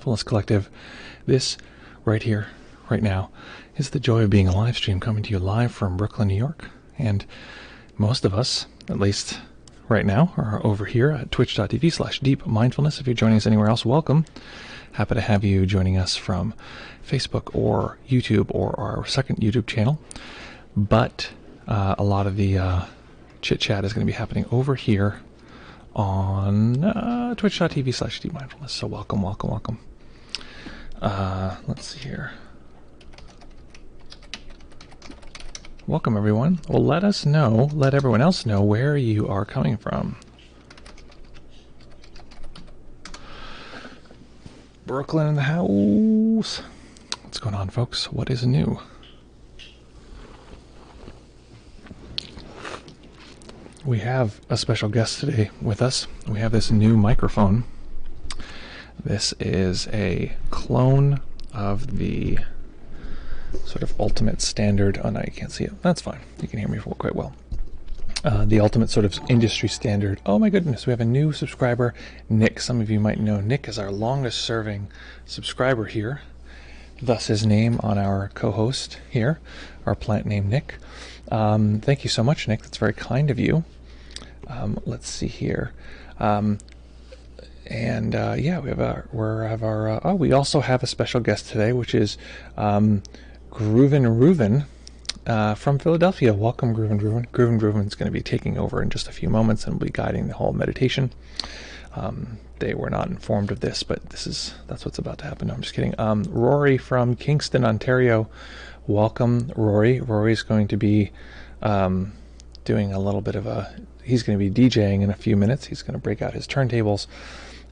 Mindfulness Collective. This right here, right now, is the joy of being a live stream coming to you live from Brooklyn, New York. And most of us, at least right now, are over here at twitch.tv/deepmindfulness. If you're joining us anywhere else, welcome. Happy to have you joining us from Facebook or YouTube or our second YouTube channel. But a lot of the chit chat is going to be happening over here on twitch.tv/deepmindfulness. So welcome, welcome, welcome. Let's see here. Welcome, everyone. Well, let us know, let everyone else know where you are coming from. Brooklyn in the house. What's going on, folks? What is new? We have a special guest today with us. We have this new microphone. This is a clone of the sort of ultimate standard. Oh, no, you can't see it. That's fine. You can hear me quite well. The ultimate sort of industry standard. Oh my goodness, we have a new subscriber, Nick. Some of you might know Nick is our longest serving subscriber here. Thus his name on our co-host here, our plant name Nick. Thank you so much, Nick. That's very kind of you. Let's see here. Yeah, we also have a special guest today, which is Groovin Reuven from Philadelphia. Welcome, Groovin Reuven. Groovin Reuven is going to be taking over in just a few moments and will be guiding the whole meditation. They were not informed of this, but that's what's about to happen. No, I'm just kidding. Rory from Kingston, Ontario. Welcome, Rory. Rory's going to be doing a little bit of he's going to be DJing in a few minutes. He's going to break out his turntables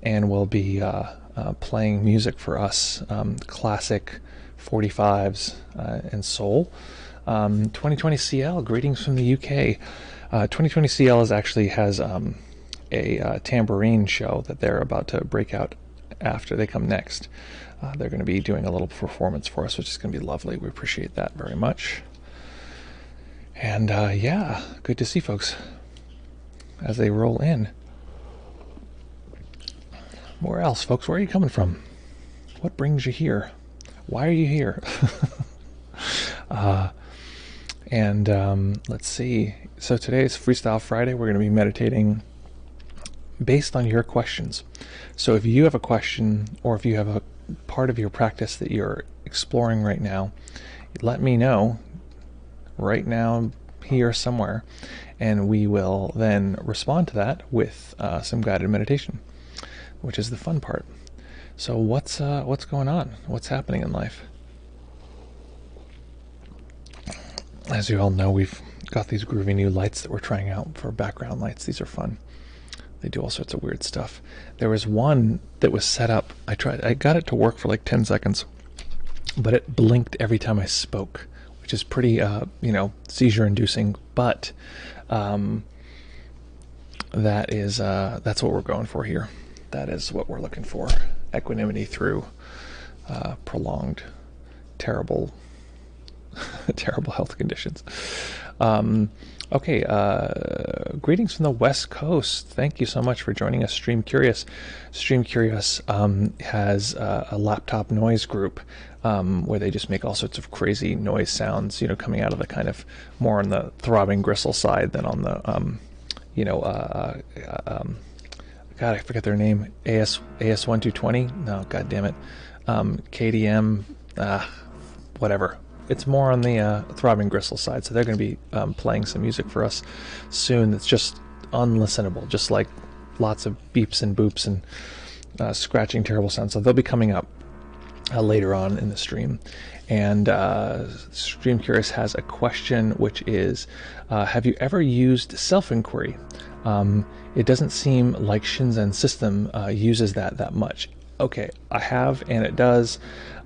and will be playing music for us, classic 45s and soul. 2020 CL, greetings from the UK. 2020 CL has a tambourine show that they're about to break out after they come next. They're going to be doing a little performance for us, which is going to be lovely. We appreciate that very much. And yeah, good to see folks as they roll in. Where else, folks? Where are you coming from? What brings you here? Why are you here? Let's see. So today is Freestyle Friday. We're going to be meditating based on your questions. So if you have a question, or if you have a part of your practice that you're exploring right now, let me know right now here somewhere, and we will then respond to that with some guided meditation, which is the fun part. So what's going on? What's happening in life? As you all know, we've got these groovy new lights that we're trying out for background lights. These are fun. They do all sorts of weird stuff. There was one that was set up. I got it to work for like 10 seconds, but it blinked every time I spoke, which is pretty, seizure-inducing. But that's what we're going for here. That is what we're looking for. Equanimity through prolonged, terrible health conditions. Greetings from the West Coast. Thank you so much for joining us, Stream Curious. Stream Curious has a laptop noise group where they just make all sorts of crazy noise sounds, coming out of the kind of more on the throbbing gristle side than on the, God, I forget their name. AS1220? No, God damn it. KDM, whatever. It's more on the throbbing gristle side, so they're going to be playing some music for us soon that's just unlistenable, just like lots of beeps and boops and scratching terrible sounds. So they'll be coming up later on in the stream. And Stream Curious has a question, which is, have you ever used self-inquiry? It doesn't seem like Shinzen system uses that much. Okay, I have, and it does.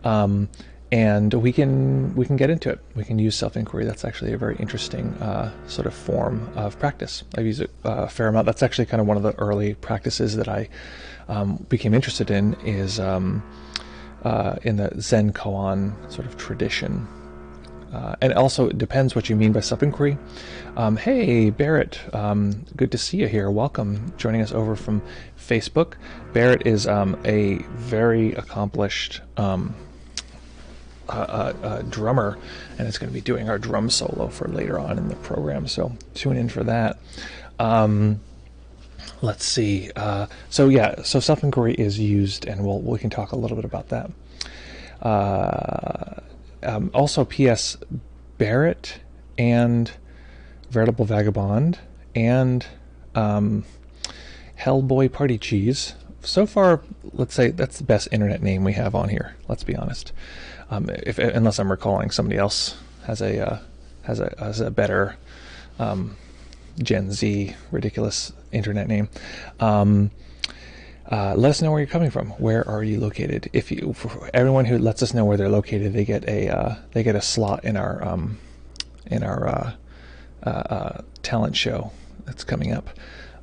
And we can get into it. We can use self-inquiry. That's actually a very interesting sort of form of practice. I've used it a fair amount. That's actually kind of one of the early practices that I became interested in, is in the Zen koan sort of tradition. and also it depends what you mean by self-inquiry. Hey, Barrett, good to see you here. Welcome, joining us over from Facebook. Barrett is a very accomplished drummer, and is going to be doing our drum solo for later on in the program, so tune in for that. Let's see. So self-inquiry is used, and we can talk a little bit about that. Also, P.S. Barrett and Veritable Vagabond and Hellboy Party Cheese. So far, let's say that's the best internet name we have on here. Let's be honest. Unless I'm recalling somebody else has a better Gen Z ridiculous internet name. Let us know where you're coming from. Where are you located? For everyone who lets us know where they're located, they get a slot in our talent show that's coming up,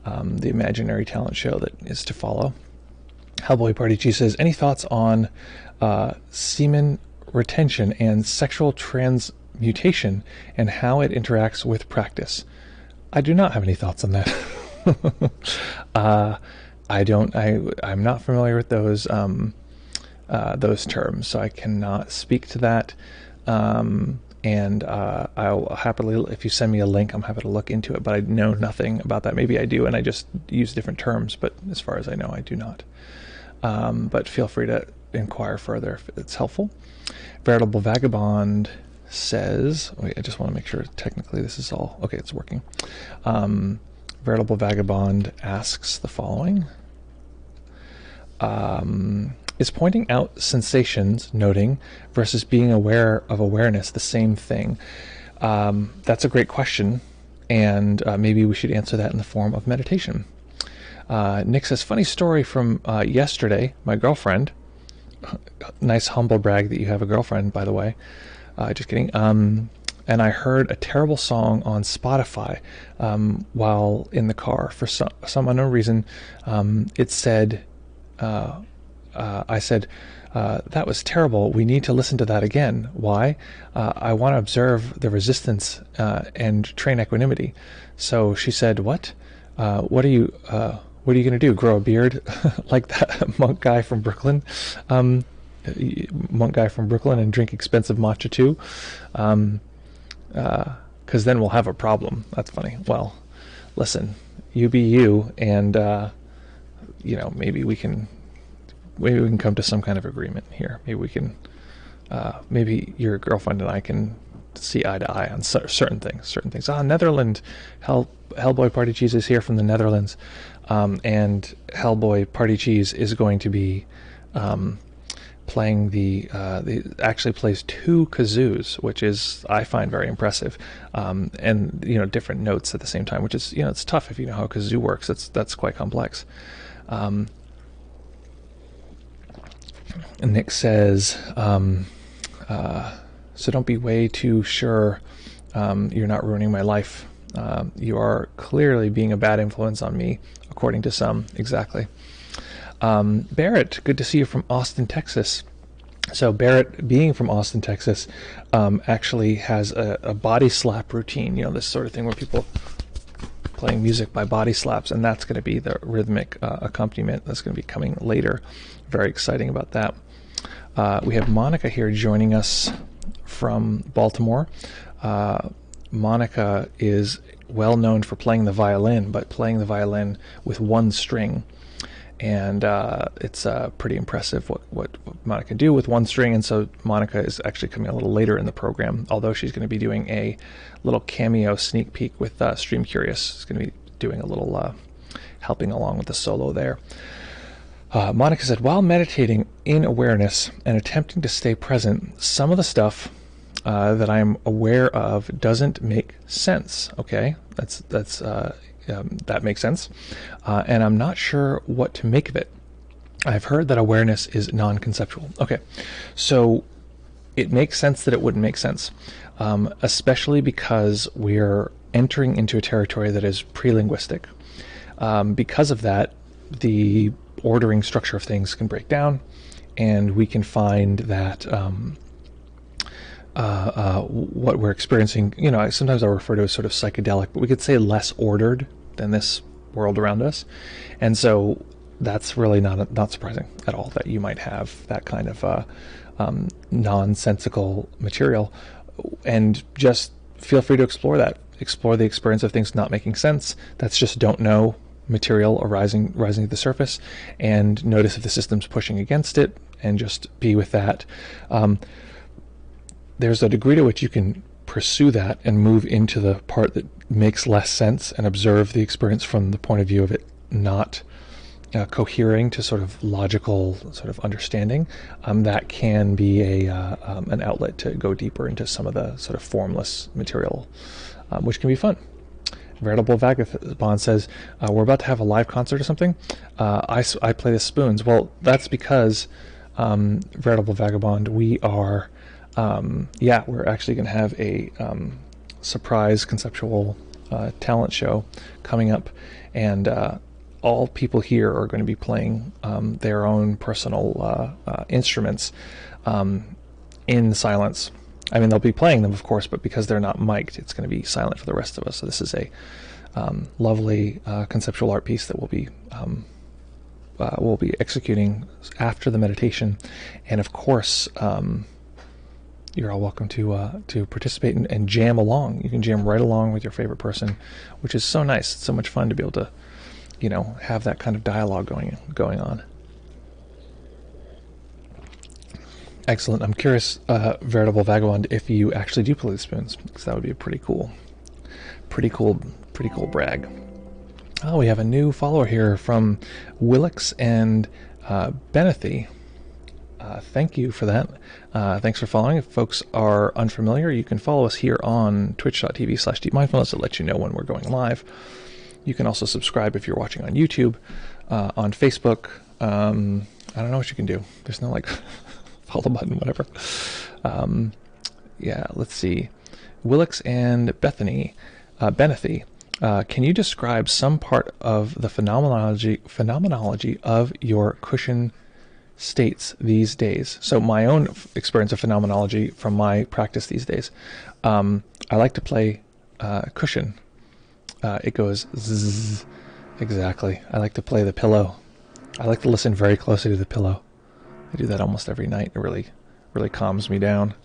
the imaginary talent show that is to follow. Hellboy Party Cheese says, any thoughts on semen retention and sexual transmutation and how it interacts with practice? I do not have any thoughts on that. I'm not familiar with those terms, so I cannot speak to that. And I'll happily, if you send me a link, I'm happy to look into it, but I know nothing about that. Maybe I do, and I just use different terms, but as far as I know, I do not. But feel free to inquire further if it's helpful. Veritable Vagabond says, wait, I just want to make sure technically this is all, okay, it's working. Veritable Vagabond asks the following. Is pointing out sensations, noting, versus being aware of awareness the same thing? That's a great question, and maybe we should answer that in the form of meditation. Nick says, funny story from yesterday. My girlfriend, nice humble brag that you have a girlfriend, by the way. Just kidding. And I heard a terrible song on Spotify while in the car. For some unknown reason, it said, I said, that was terrible. We need to listen to that again. Why? I want to observe the resistance and train equanimity. So she said, what? What are you going to do? Grow a beard like that monk guy from Brooklyn? And drink expensive matcha too? Because then we'll have a problem. That's funny. Well, listen, you be you, and maybe we can come to some kind of agreement here. Maybe we can, maybe your girlfriend and I can see eye to eye on certain things. Netherlands, Hellboy Party Cheese is here from the Netherlands, and Hellboy Party Cheese is going to be playing they actually plays 2 kazoos, which is, I find, very impressive, and different notes at the same time, which is, it's tough if you know how a kazoo works. That's quite complex. And Nick says, so don't be way too sure you're not ruining my life. You are clearly being a bad influence on me, according to some. Exactly. Barrett, good to see you from Austin, Texas. So Barrett, being from Austin, Texas, actually has a body slap routine, this sort of thing where people playing music by body slaps, and that's going to be the rhythmic accompaniment that's going to be coming later. Very exciting about that. We have Monica here joining us from Baltimore. Monica is well known for playing the violin, but playing the violin with one string. And it's pretty impressive what Monica can do with one string. And so Monica is actually coming a little later in the program, although she's going to be doing a little cameo sneak peek with Stream Curious. She's going to be doing a little helping along with the solo there. Monica said, while meditating in awareness and attempting to stay present, some of the stuff that I'm aware of doesn't make sense. Okay, that makes sense, and I'm not sure what to make of it. I've heard that awareness is non-conceptual. Okay, so it makes sense that it wouldn't make sense, especially because we're entering into a territory that is pre-linguistic. Because of that, the ordering structure of things can break down, and we can find that what we're experiencing, you know, sometimes I refer to as sort of psychedelic, but we could say less ordered than this world around us. And so that's really not surprising at all that you might have that kind of nonsensical material. And just feel free to explore that. Explore the experience of things not making sense. That's just don't know material rising to the surface, and notice if the system's pushing against it, and just be with that. There's a degree to which you can pursue that and move into the part that makes less sense and observe the experience from the point of view of it not cohering to sort of logical sort of understanding. That can be an outlet to go deeper into some of the sort of formless material, which can be fun. Veritable Vagabond says, we're about to have a live concert or something. I play the spoons. Well, that's because, Veritable Vagabond, we are, we're actually going to have a surprise conceptual talent show coming up, and all people here are going to be playing their own personal instruments in silence. I mean, they'll be playing them, of course, but because they're not mic'd, it's going to be silent for the rest of us. So this is a lovely conceptual art piece that we'll be executing after the meditation. And of course, you're all welcome to participate and jam along. You can jam right along with your favorite person, which is so nice. It's so much fun to be able to, you know, have that kind of dialogue going on. Excellent. I'm curious, Veritable Vagabond, if you actually do play the spoons, because that would be a pretty cool brag. Oh, we have a new follower here from Willix and Benethy. Thank you for that. Thanks for following. If folks are unfamiliar, you can follow us here on twitch.tv/deepmindfulness to let you know when we're going live. You can also subscribe if you're watching on YouTube, on Facebook. I don't know what you can do. There's no like follow button, whatever. Let's see. Willix and Benethy. Can you describe some part of the phenomenology of your cushion states these days? So my own experience of phenomenology from my practice these days. I like to play cushion. It goes zzz. Exactly. I like to play the pillow. I like to listen very closely to the pillow. I do that almost every night. It really calms me down.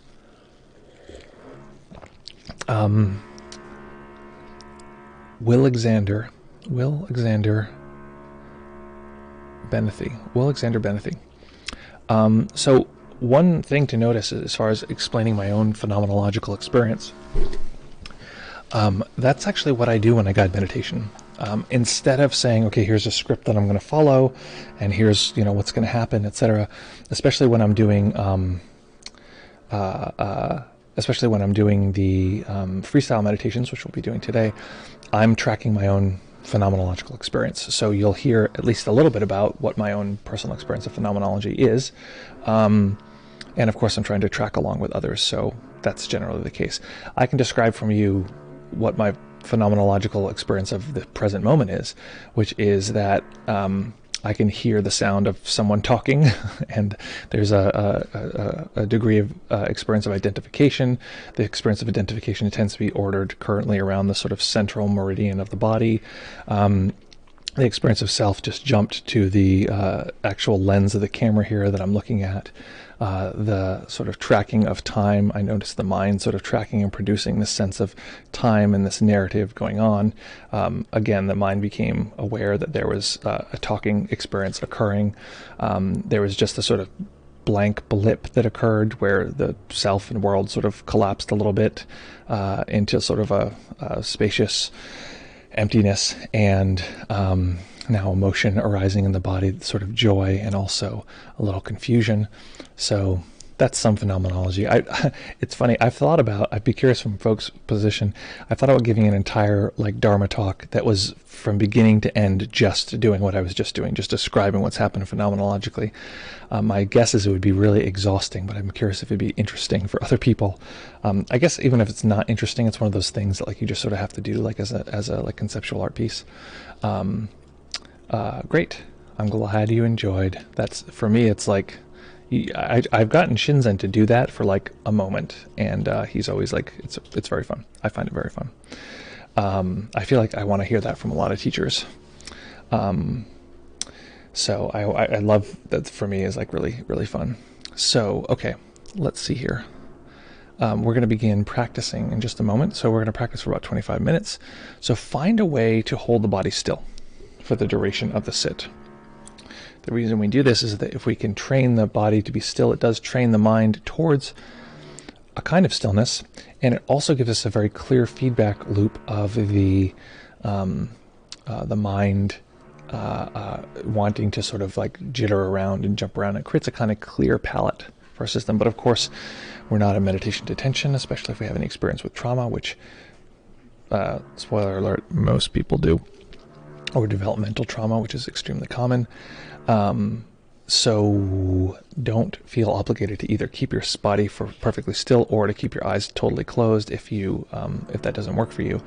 Will Alexander Benethy. So one thing to notice as far as explaining my own phenomenological experience, that's actually what I do when I guide meditation. Instead of saying, okay, here's a script that I'm going to follow, and here's, you know, what's going to happen, etc. Especially when I'm doing the freestyle meditations, which we'll be doing today, I'm tracking my own phenomenological experience. So you'll hear at least a little bit about what my own personal experience of phenomenology is. And of course, I'm trying to track along with others, so that's generally the case. I can describe from you what my phenomenological experience of the present moment is, which is that I can hear the sound of someone talking, and there's a degree of experience of identification. The experience of identification tends to be ordered currently around the sort of central meridian of the body. The experience of self just jumped to the actual lens of the camera here that I'm looking at. The sort of tracking of time, I noticed the mind sort of tracking and producing this sense of time and this narrative going on. Again, the mind became aware that there was a talking experience occurring. There was just a sort of blank blip that occurred where the self and world sort of collapsed a little bit into sort of a spacious emptiness, and now emotion arising in the body, sort of joy and also a little confusion. So that's some phenomenology. It's funny, I'd be curious from folks' position, I thought about giving an entire like Dharma talk that was from beginning to end just doing what I was just doing, just describing what's happened phenomenologically. My guess is it would be really exhausting, but I'm curious if it'd be interesting for other people. I guess even if it's not interesting, it's one of those things that like you just sort of have to do like as a like conceptual art piece. Great. I'm glad you enjoyed. That's, for me, it's like, I've gotten Shinzen to do that for like a moment, and he's always like, it's very fun. I find it very fun. I feel like I want to hear that from a lot of teachers. So I love that. For me is like really fun. So okay, let's see here. We're going to begin practicing in just a moment. So we're going to practice for about 25 minutes. So find a way to hold the body still for the duration of the sit. The reason we do this is that if we can train the body to be still, it does train the mind towards a kind of stillness, and it also gives us a very clear feedback loop of the mind wanting to sort of like jitter around and jump around. It creates a kind of clear palette for our system. But of course, we're not in meditation detention, especially if we have any experience with trauma, which, spoiler alert, most people do, or developmental trauma, which is extremely common. So don't feel obligated to either keep your body for perfectly still or to keep your eyes totally closed if that doesn't work for you.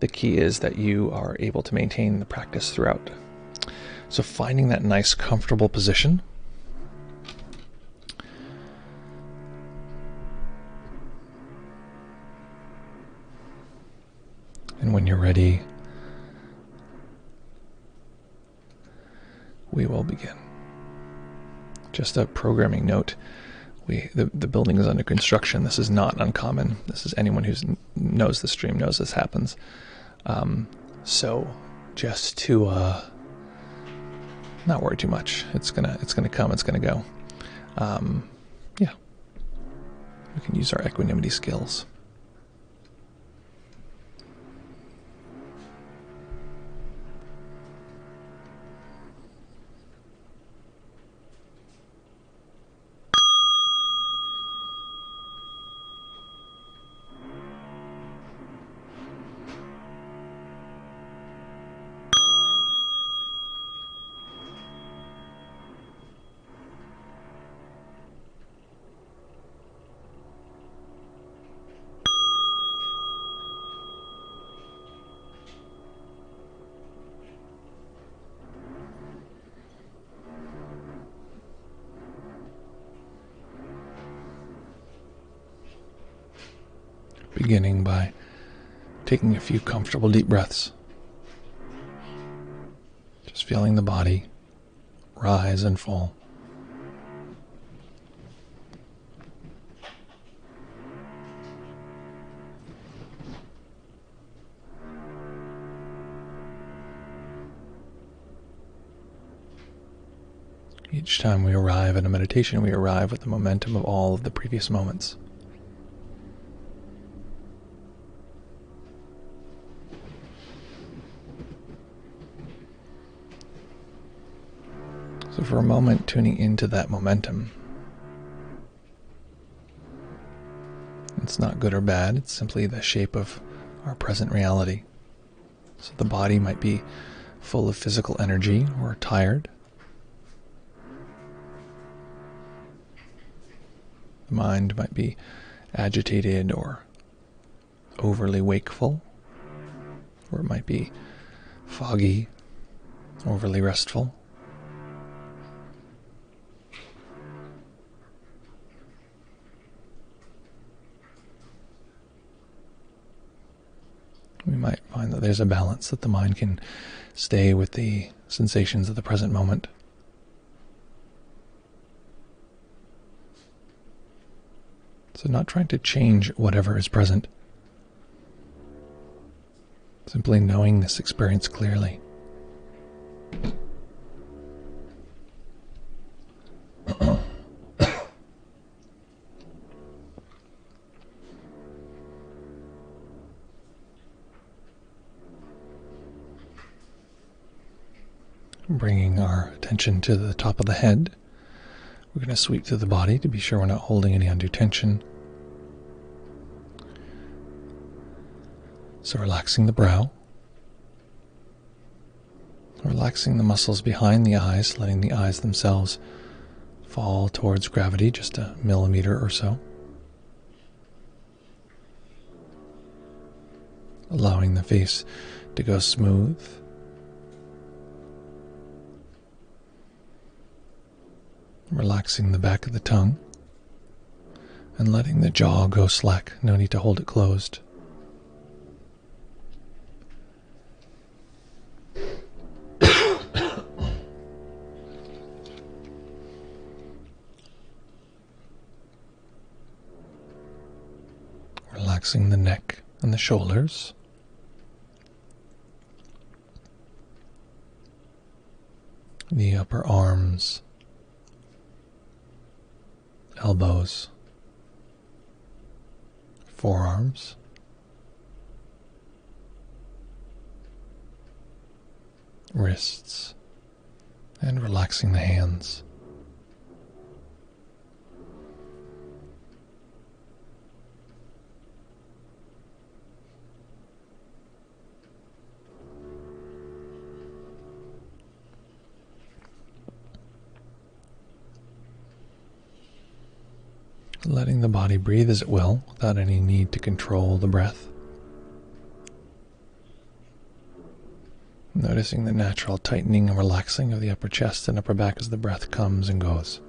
The key is that you are able to maintain the practice throughout. So finding that nice, comfortable position. And when you're ready, we will begin. Just a programming note. The building is under construction. This is not uncommon. This is anyone who knows the stream knows this happens. So just to not worry too much. It's gonna come. It's gonna go. Yeah. We can use our equanimity skills. Beginning by taking a few comfortable deep breaths. Just feeling the body rise and fall. Each time we arrive at a meditation, we arrive with the momentum of all of the previous moments. So for a moment, tuning into that momentum. It's not good or bad, it's simply the shape of our present reality. So the body might be full of physical energy or tired. The mind might be agitated or overly wakeful, or it might be foggy, overly restful. We might find that there's a balance, that the mind can stay with the sensations of the present moment. So not trying to change whatever is present. Simply knowing this experience clearly. Bringing our attention to the top of the head. We're going to sweep through the body to be sure we're not holding any undue tension. So relaxing the brow. Relaxing the muscles behind the eyes, letting the eyes themselves fall towards gravity just a millimeter or so. Allowing the face to go smooth. Relaxing the back of the tongue and letting the jaw go slack. No need to hold it closed. Relaxing the neck and the shoulders. The upper arms, elbows, forearms, wrists, and relaxing the hands. Letting the body breathe as it will, without any need to control the breath. Noticing the natural tightening and relaxing of the upper chest and upper back as the breath comes and goes.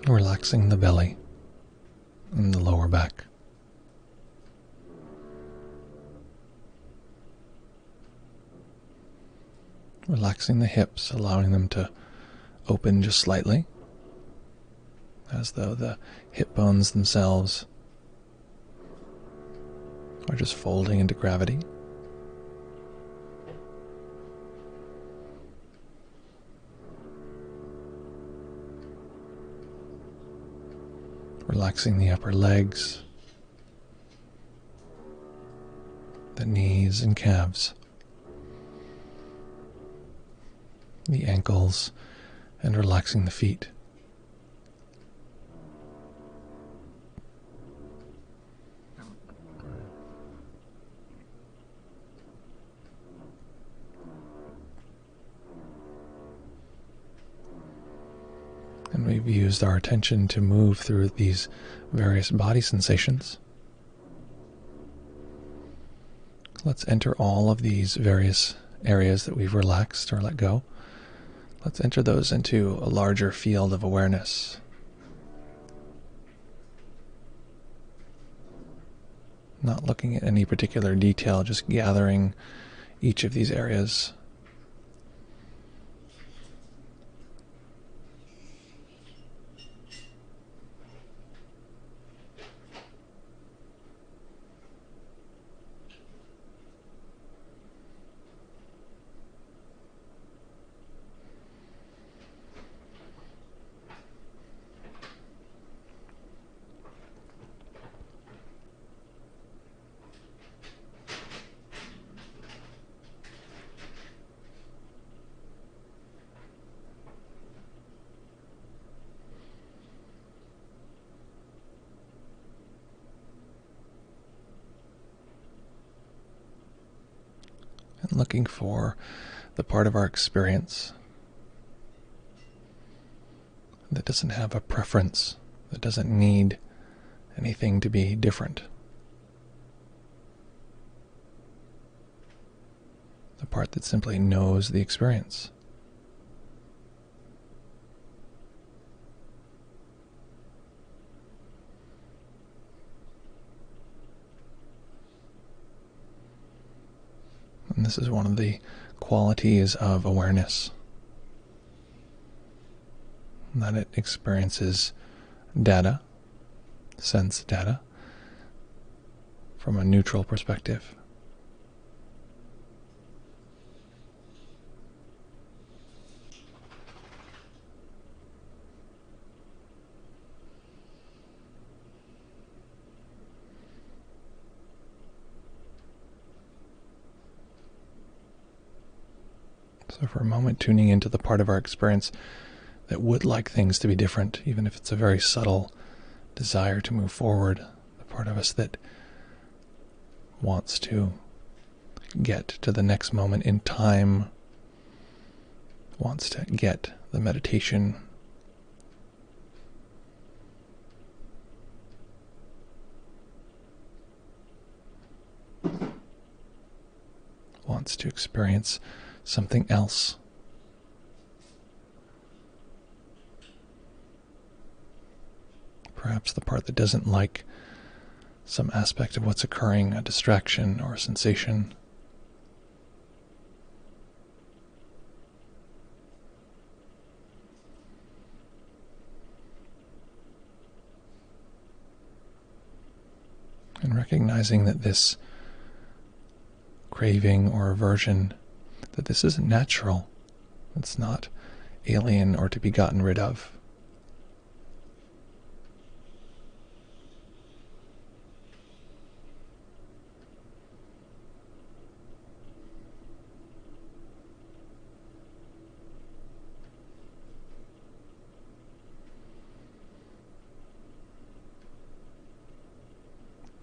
Relaxing the belly and the lower back. Relaxing the hips, allowing them to open just slightly, as though the hip bones themselves are just folding into gravity. Relaxing the upper legs, the knees and calves, the ankles, and relaxing the feet. And we've used our attention to move through these various body sensations. Let's enter all of these various areas that we've relaxed or let go. Let's enter those into a larger field of awareness. Not looking at any particular detail, just gathering each of these areas. And looking for the part of our experience that doesn't have a preference, that doesn't need anything to be different. The part that simply knows the experience. And this is one of the qualities of awareness, that it experiences data, sense data, from a neutral perspective. So for a moment, tuning into the part of our experience that would like things to be different, even if it's a very subtle desire to move forward, the part of us that wants to get to the next moment in time, wants to get the meditation, . wants to experience something else. Perhaps the part that doesn't like some aspect of what's occurring, a distraction or a sensation. And recognizing that this craving or aversion, that this isn't natural, it's not alien or to be gotten rid of.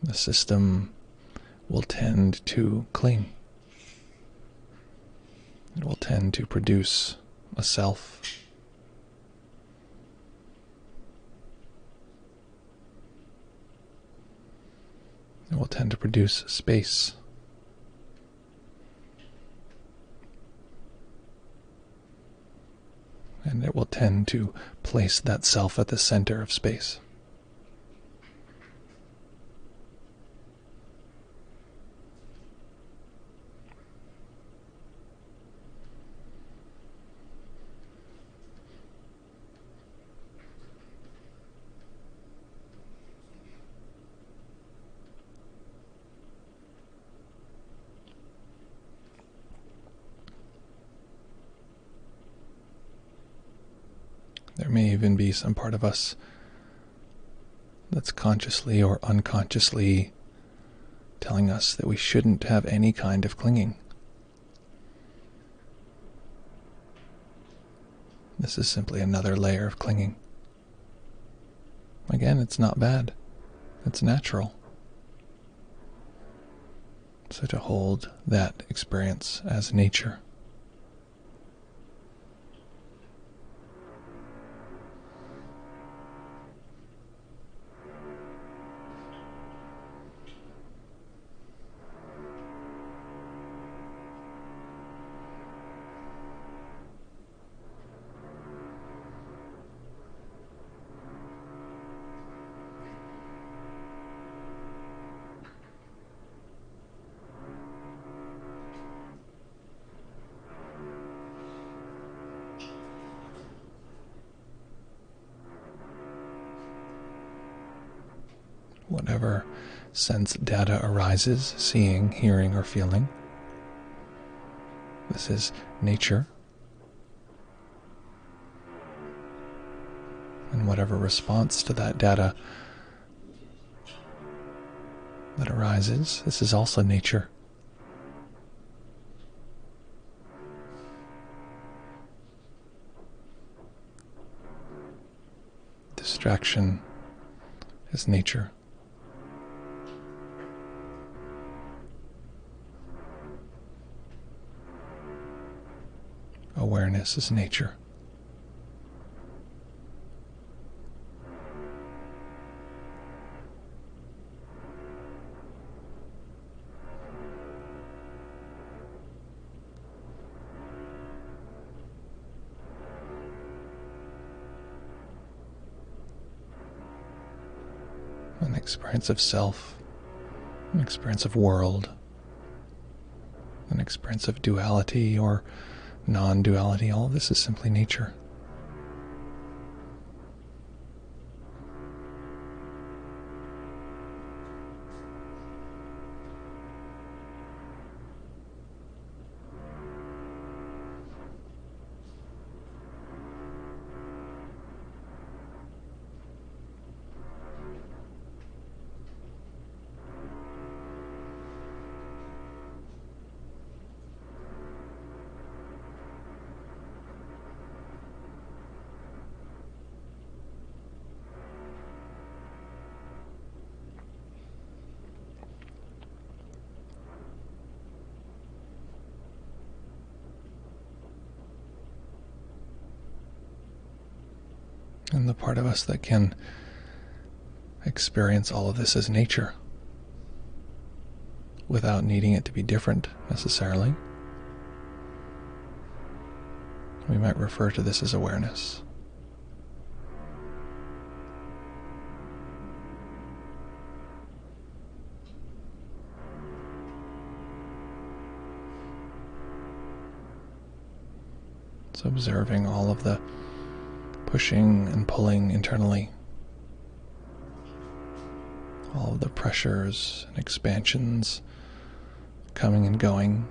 The system will tend to cling. It will tend to produce a self. It will tend to produce space. And it will tend to place that self at the center of space. There may even be some part of us that's consciously or unconsciously telling us that we shouldn't have any kind of clinging. This is simply another layer of clinging. Again, it's not bad. It's natural. So to hold that experience as nature. Whatever sense data arises, seeing, hearing, or feeling, this is nature. And whatever response to that data that arises, this is also nature. Distraction is nature. Awareness is nature. An experience of self, an experience of world, an experience of duality or non-duality, all of this is simply nature. And the part of us that can experience all of this as nature without needing it to be different necessarily. We might refer to this as awareness. It's observing all of the pushing and pulling internally, all of the pressures and expansions coming and going.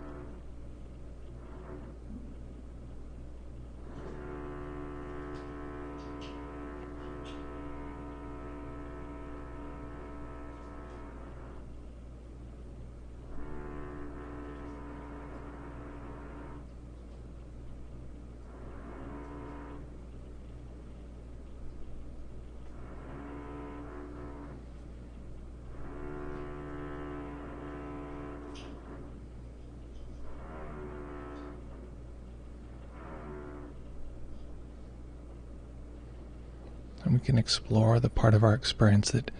And we can explore the part of our experience that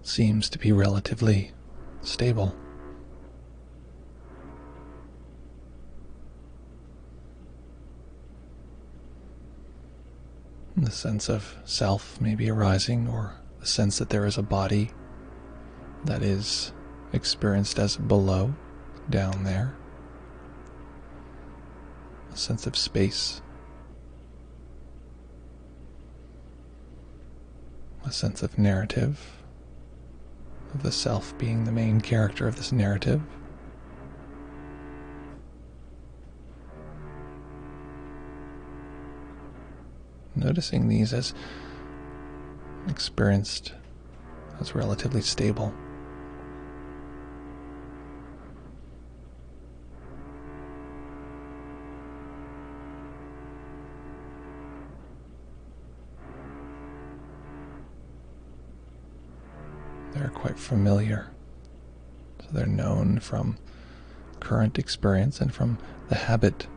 seems to be relatively stable. The sense of self may be arising, or the sense that there is a body that is experienced as below, down there. A sense of space. A sense of narrative, of the self being the main character of this narrative. Noticing these as experienced as relatively stable. They're quite familiar, so they're known from current experience and from the habit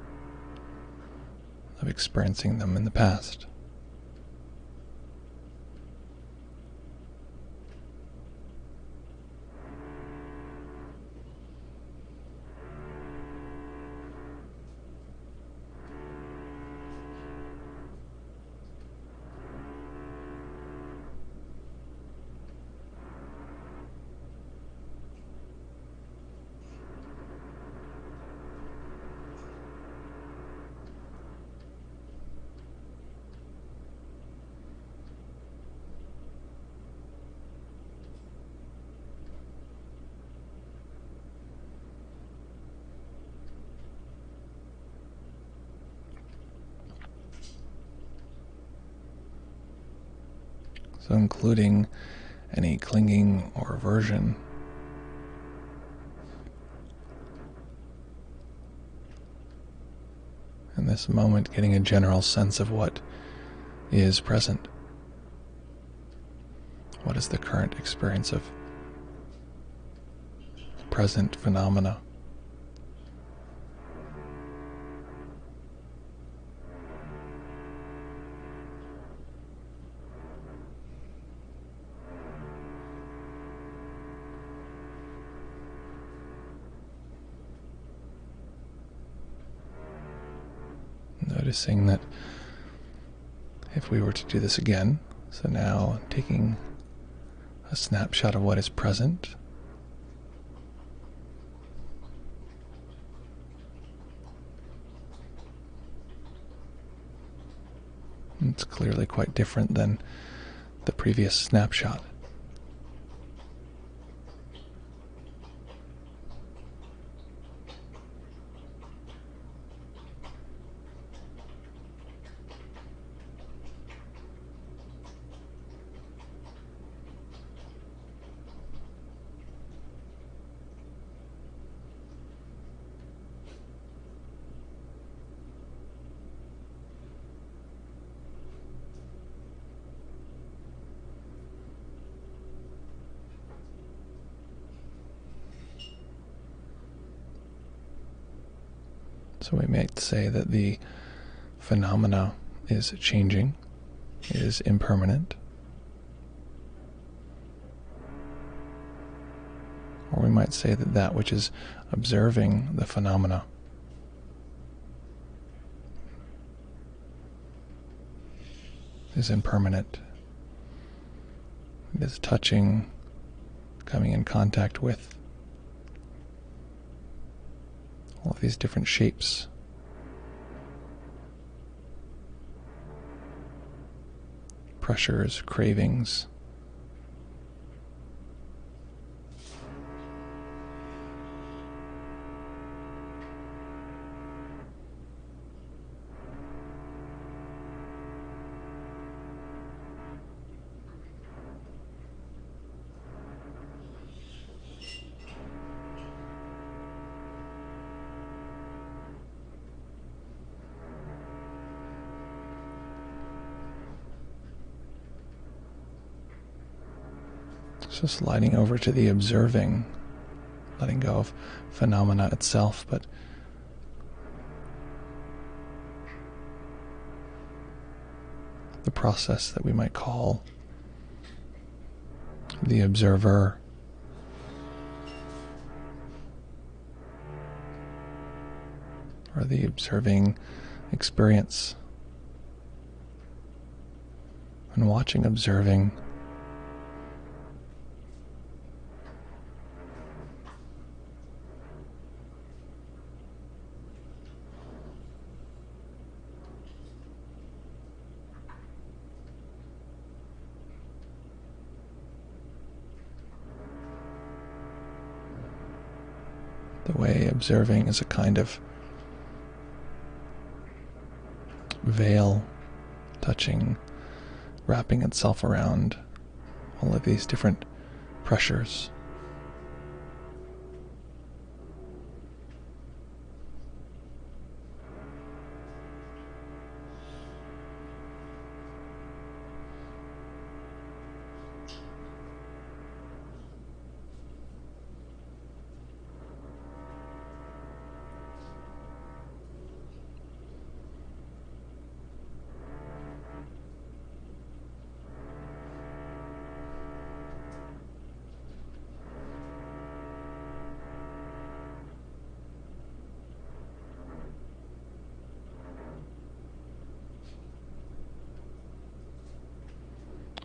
of experiencing them in the past. So including any clinging or aversion. In this moment, getting a general sense of what is present. What is the current experience of present phenomena? Noticing that if we were to do this again, so now taking a snapshot of what is present, it's clearly quite different than the previous snapshot. So we might say that the phenomena is changing, is impermanent. Or we might say that that which is observing the phenomena is impermanent. It is touching, coming in contact with all of these different shapes, pressures, cravings. So sliding over to the observing, letting go of phenomena itself, but the process that we might call the observer, or the observing experience. And watching, observing, the way observing is a kind of veil, touching, wrapping itself around all of these different pressures.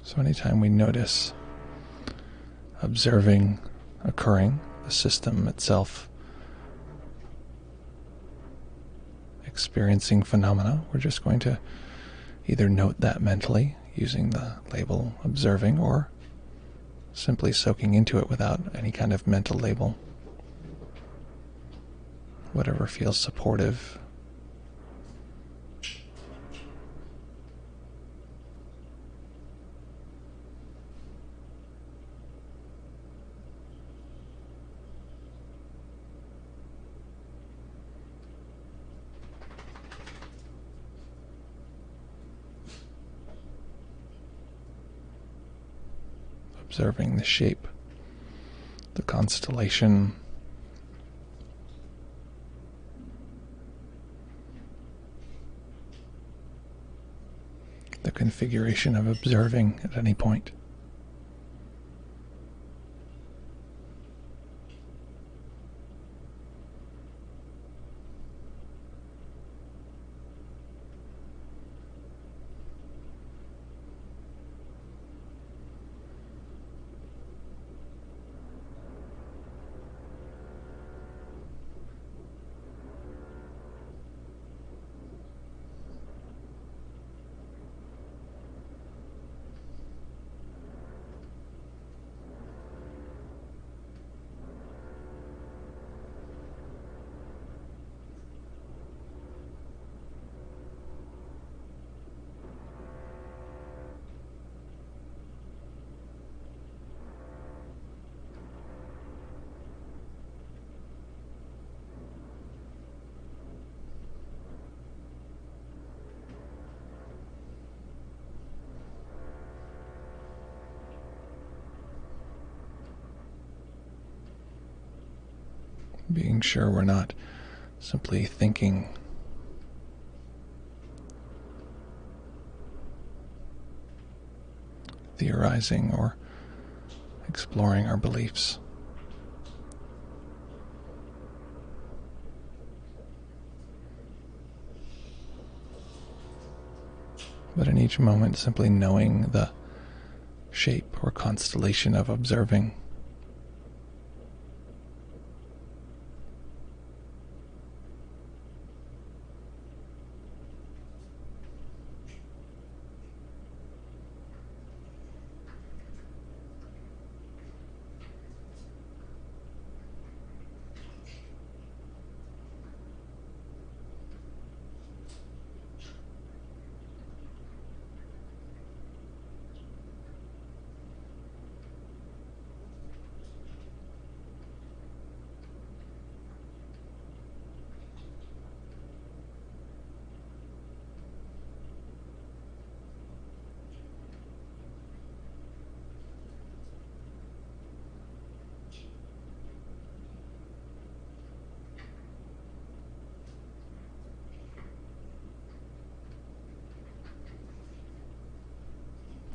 So anytime we notice observing occurring, the system itself experiencing phenomena, we're just going to either note that mentally using the label observing, or simply soaking into it without any kind of mental label. Whatever feels supportive. Observing the shape, the constellation, the configuration of observing at any point. Being sure we're not simply thinking, theorizing, or exploring our beliefs. but in each moment simply knowing the shape or constellation of observing.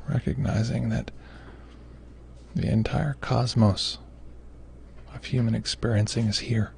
Recognizing that the entire cosmos of human experiencing is here.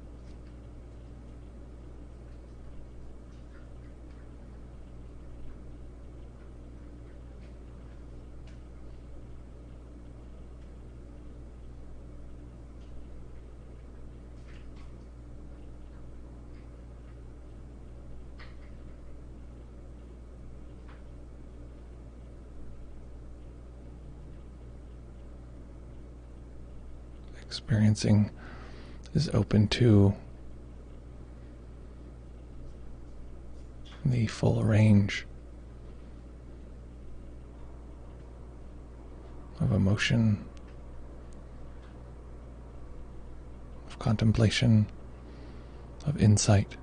Experiencing is open to the full range of emotion, of contemplation, of insight.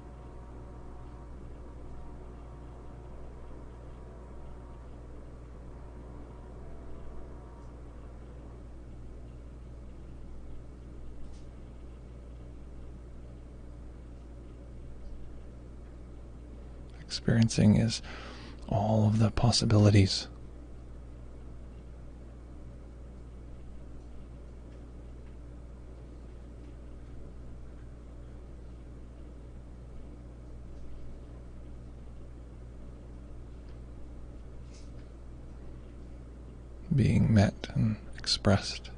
Experiencing is all of the possibilities. Being met and expressed.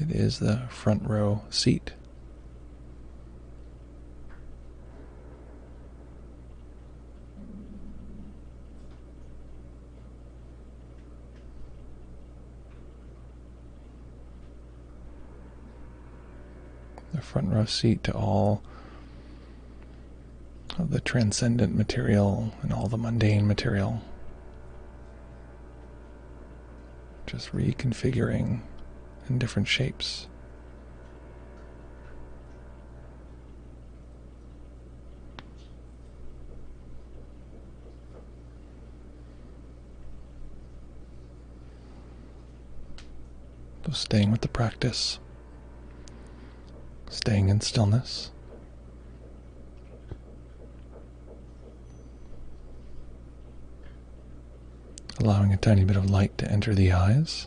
It is the front row seat. The front row seat to all of the transcendent material and all the mundane material. Just reconfiguring in different shapes. So staying with the practice, staying in stillness. Allowing a tiny bit of light to enter the eyes.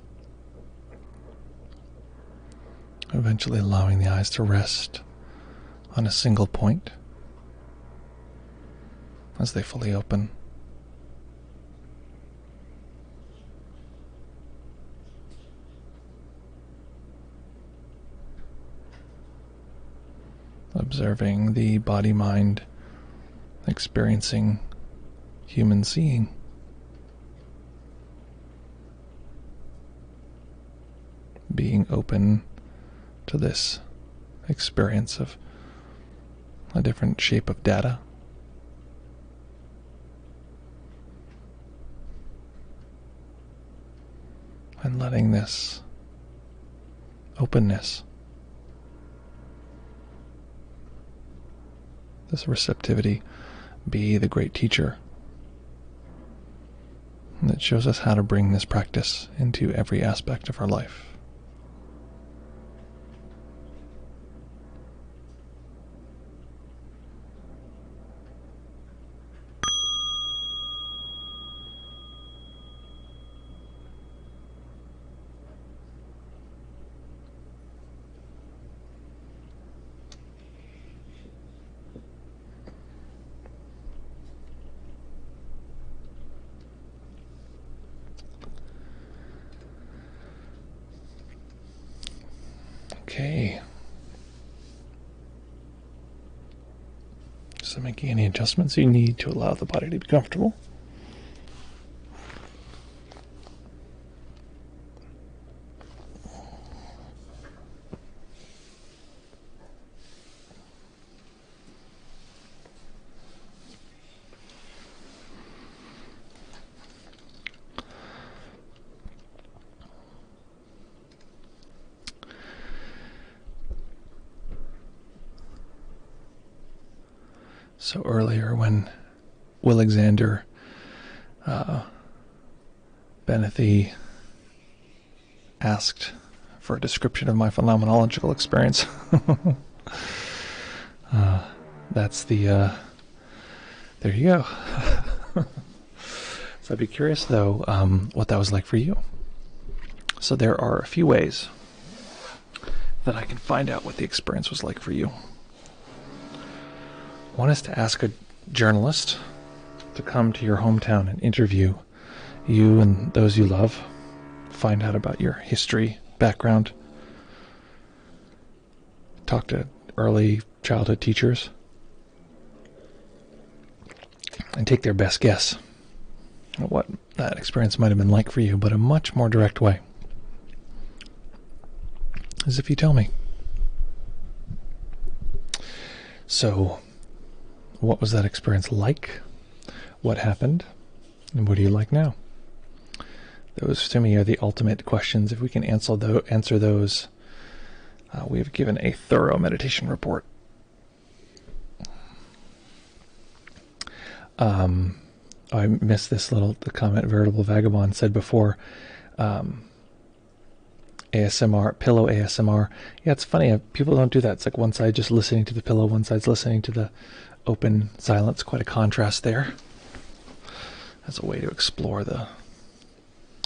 Eventually allowing the eyes to rest on a single point as they fully open. Observing the body-mind experiencing human seeing. Being open to this experience of a different shape of data. And letting this openness, this receptivity, be the great teacher that shows us how to bring this practice into every aspect of our life. Okay. So making any adjustments you need to allow the body to be comfortable. So earlier when Willexander Benethy asked for a description of my phenomenological experience, that's the, there you go. So I'd be curious though what that was like for you. So there are a few ways that I can find out what the experience was like for you. One is to ask a journalist to come to your hometown and interview you and those you love, find out about your history, background, talk to early childhood teachers, and take their best guess at what that experience might have been like for you, but a much more direct way is if you tell me. So, what was that experience like? What happened? And what do you like now? Those, to me, are the ultimate questions. If we can answer those, we have given a thorough meditation report. I missed this the comment Veritable Vagabond said before. ASMR, pillow ASMR. Yeah, it's funny. People don't do that. It's like one side just listening to the pillow, one side's listening to the open silence. Quite a contrast there. As a way to explore the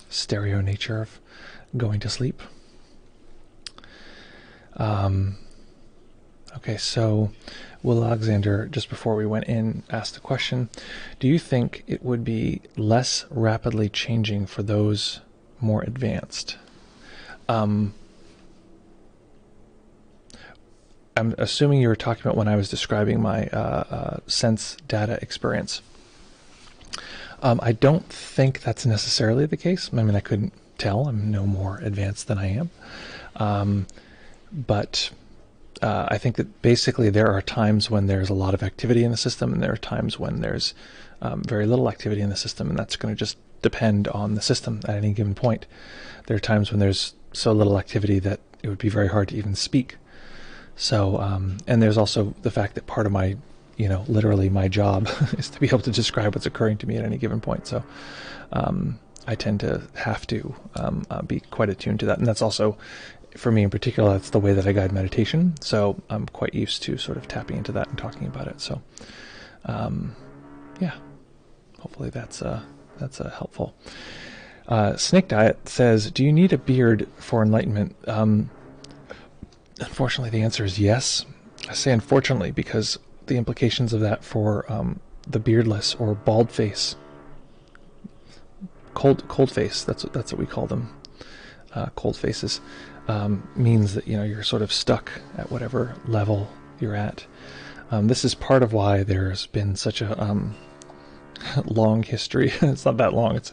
stereo nature of going to sleep. Okay, so Will Alexander, just before we went in, asked a question. Do you think it would be less rapidly changing for those more advanced? I'm assuming you were talking about when I was describing my sense data experience. I don't think that's necessarily the case. I mean, I couldn't tell. I'm no more advanced than I am. But I think that basically there are times when there's a lot of activity in the system, and there are times when there's very little activity in the system, and that's going to just depend on the system at any given point. There are times when there's so little activity that it would be very hard to even speak. So, and there's also the fact that part of my, literally my job is to be able to describe what's occurring to me at any given point. So, I tend to have to be quite attuned to that. And that's also, for me in particular, that's the way that I guide meditation. So I'm quite used to sort of tapping into that and talking about it. So, yeah, hopefully that's helpful. Snake Diet says, do you need a beard for enlightenment? Unfortunately, the answer is yes. I say unfortunately because the implications of that for the beardless or bald face, cold face, that's what we call them, cold faces, means that you're sort of stuck at whatever level you're at. This is part of why there's been such a long history. It's not that long. It's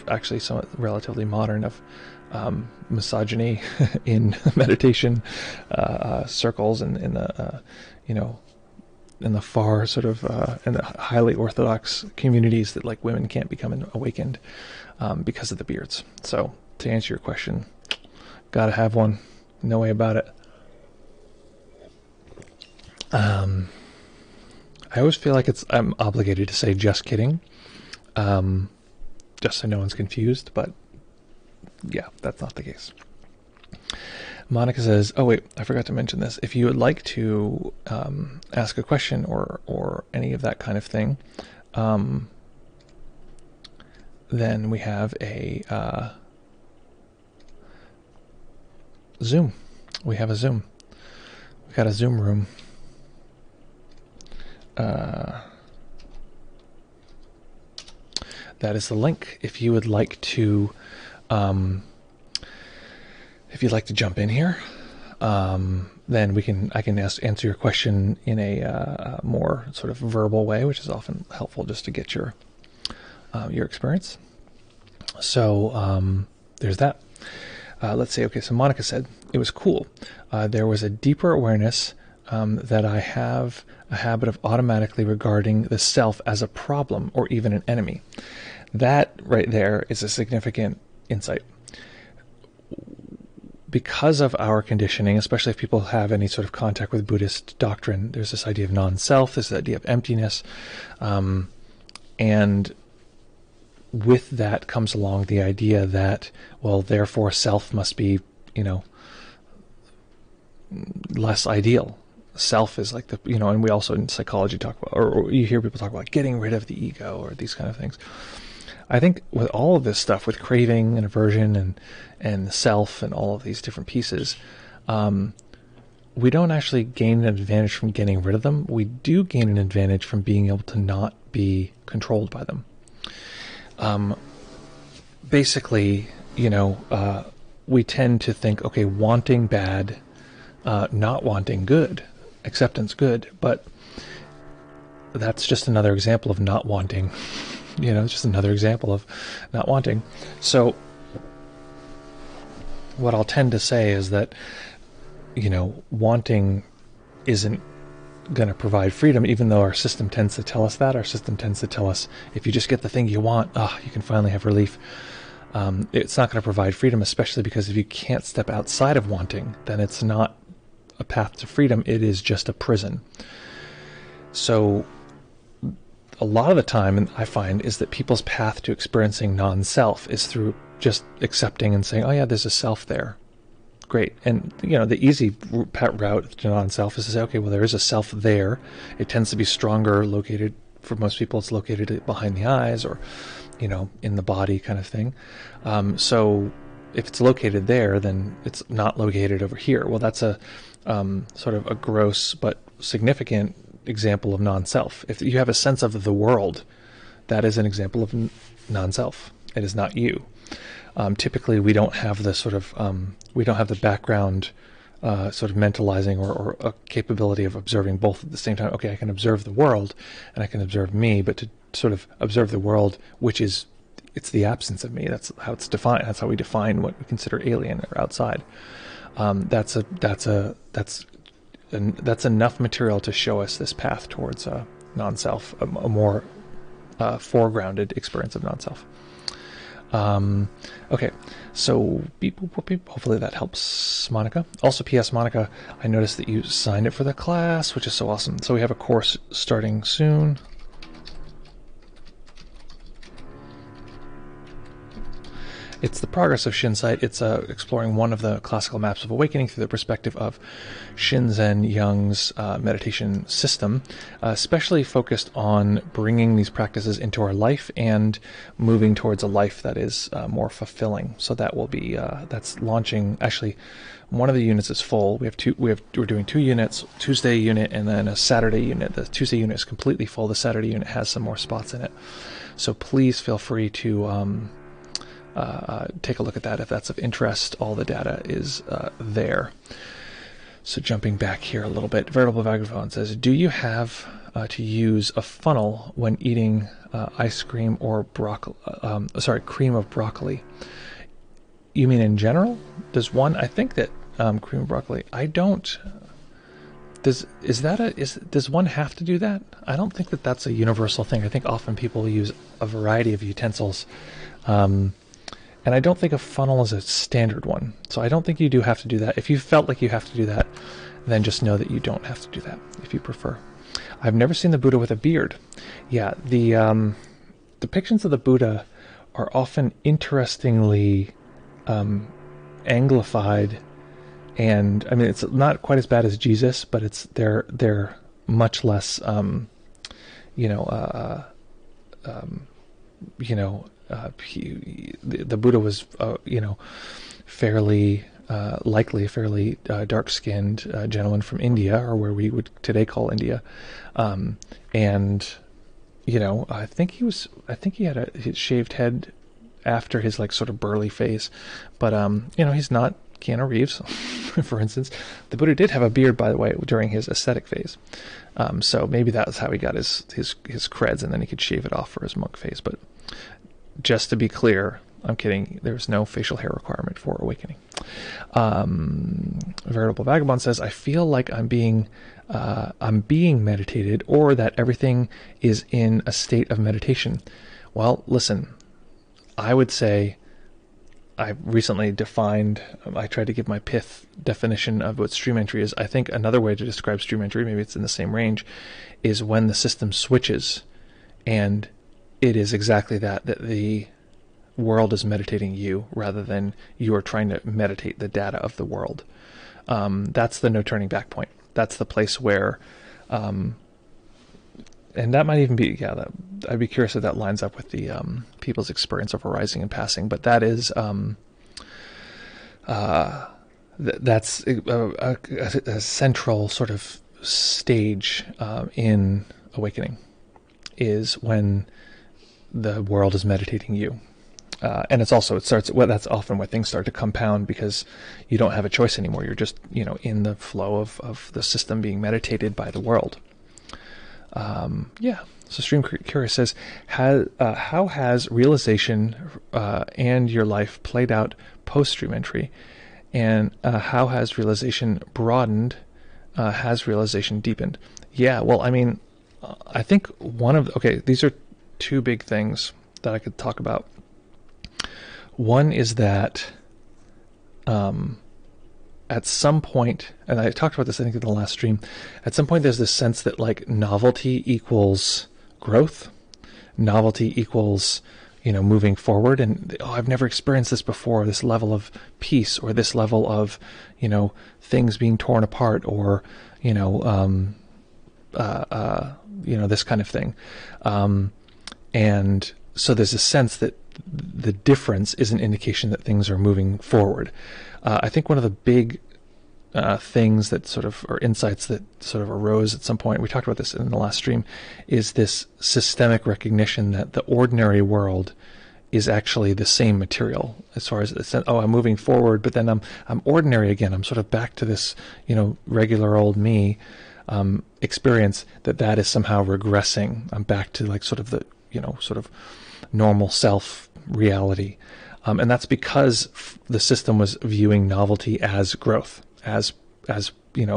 actually somewhat relatively modern of misogyny in meditation circles and in the in the far sort of in the highly orthodox communities that like women can't become awakened because of the beards. So to answer your question, gotta have one. No way about it. I always feel like I'm obligated to say just kidding, just so no one's confused, but yeah, that's not the case. Monica says, oh wait, I forgot to mention this. If you would like to ask a question or any of that kind of thing, then we have a Zoom. We have a Zoom. We got a Zoom room. That is the link. If you would like to, jump in here, then I can answer your question in a more sort of verbal way, which is often helpful just to get your experience. So there's that. Let's say, okay, so Monica said, it was cool. There was a deeper awareness that I have a habit of automatically regarding the self as a problem or even an enemy. That right there is a significant insight. Because of our conditioning, especially if people have any sort of contact with Buddhist doctrine, there's this idea of non-self, this idea of emptiness, and with that comes along the idea that, well, therefore self must be, less ideal. Self is like and we also in psychology talk about, or you hear people talk about getting rid of the ego or these kind of things. I think with all of this stuff, with craving and aversion and self and all of these different pieces, we don't actually gain an advantage from getting rid of them. We do gain an advantage from being able to not be controlled by them. Basically, we tend to think, okay, wanting bad, not wanting good, acceptance good, but that's just another example of not wanting. It's just another example of not wanting. So what I'll tend to say is that, wanting isn't going to provide freedom, even though our system tends to tell us that. Our system tends to tell us, if you just get the thing you want, you can finally have relief. It's not going to provide freedom, especially because if you can't step outside of wanting, then it's not a path to freedom. It is just a prison. So a lot of the time, I find, is that people's path to experiencing non-self is through just accepting and saying, oh yeah, there's a self there. Great. And, the easy route to non-self is to say, okay, well, there is a self there. It tends to be stronger, located, for most people, it's located behind the eyes or, in the body kind of thing. So if it's located there, then it's not located over here. Well, that's a sort of a gross but significant example of non-self. If you have a sense of the world, that is an example of non-self. It is not you. Typically, we don't have the sort of we don't have the background sort of mentalizing or a capability of observing both at the same time. Okay, I can observe the world and I can observe me, but to sort of observe the world, which is it's the absence of me. That's how it's defined. That's how we define what we consider alien or outside. That's enough material to show us this path towards non-self, a more foregrounded experience of non-self. Okay, so hopefully that helps, Monica. Also, P.S. Monica, I noticed that you signed up for the class, which is so awesome. So we have a course starting soon. It's the progress of Shinsight. It's exploring one of the classical maps of awakening through the perspective of Shinzen Young's meditation system, especially focused on bringing these practices into our life and moving towards a life that is more fulfilling. So that will be that's launching. Actually, one of the units is full. We're doing 2 units, Tuesday unit and then a Saturday unit. The Tuesday unit is completely full. The Saturday unit has some more spots in it. So please feel free to take a look at that if that's of interest. All the data is there. So jumping back here a little bit, Veritable Vagabond says, do you have to use a funnel when eating ice cream or broccoli? Cream of broccoli. You mean in general? Does one? I think that cream of broccoli. I don't. Does one have to do that? I don't think that that's a universal thing. I think often people use a variety of utensils. And I don't think a funnel is a standard one. So I don't think you do have to do that. If you felt like you have to do that, then just know that you don't have to do that if you prefer. I've never seen the Buddha with a beard. Yeah, the depictions of the Buddha are often interestingly anglified, and I mean it's not quite as bad as Jesus, but they're much less the Buddha was, fairly likely a fairly dark-skinned gentleman from India, or where we would today call India, and I think he had his shaved head after his sort of burly face, but he's not Keanu Reeves, for instance. The Buddha did have a beard, by the way, during his ascetic phase. So maybe that was how he got his creds, and then he could shave it off for his monk phase. But just to be clear, I'm kidding. There's no facial hair requirement for awakening. Veritable Vagabond says, I feel like I'm being meditated, or that everything is in a state of meditation. Well, listen, I would say, I recently defined, I tried to give my pith definition of what stream entry is. I think another way to describe stream entry, maybe it's in the same range, is when the system switches, and it is exactly that the world is meditating you rather than you are trying to meditate the data of the world. That's the no turning back point. That's the place where, and that might even be, I'd be curious if that lines up with the people's experience of arising and passing. But that is, that's a central sort of stage in awakening, is when the world is meditating you. And that's often where things start to compound, because you don't have a choice anymore. You're just, in the flow of the system being meditated by the world. So Stream Curious says, how has realization and your life played out post-stream entry? And how has realization broadened? Has realization deepened? Yeah, well, I mean, I think these are two big things that I could talk about. One is that at some point, and I talked about this I think in the last stream, at some point there's this sense that like novelty equals growth, novelty equals moving forward, and I've never experienced this before, this level of peace, or this level of things being torn apart, or this kind of thing, and so there's a sense that the difference is an indication that things are moving forward. I think one of the big things that or insights that sort of arose at some point, we talked about this in the last stream, is this systemic recognition that the ordinary world is actually the same material, as far as I'm moving forward, but then I'm ordinary again. I'm sort of back to this, regular old me experience, that is somehow regressing. I'm back to like sort of the, sort of normal self reality. And that's because the system was viewing novelty as growth, as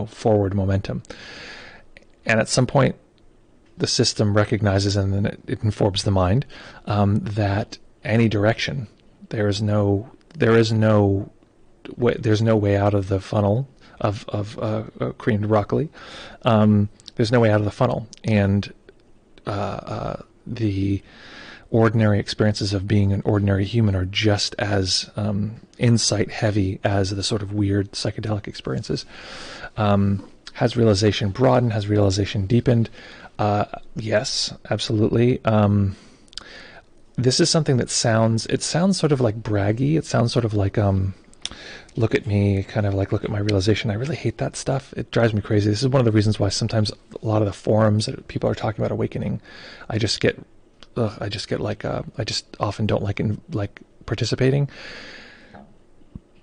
forward momentum. And at some point, the system recognizes, and then it informs the mind, that any direction, there's no way out of the funnel of creamed broccoli. There's no way out of the funnel, and the ordinary experiences of being an ordinary human are just as insight heavy as the sort of weird psychedelic experiences. Has realization broadened? Has realization deepened? Yes, absolutely. This is something that sounds sort of like braggy. It sounds sort of like, look at me, kind of like, look at my realization. I really hate that stuff. It drives me crazy. This is one of the reasons why sometimes a lot of the forums that people are talking about awakening, I just often don't like participating,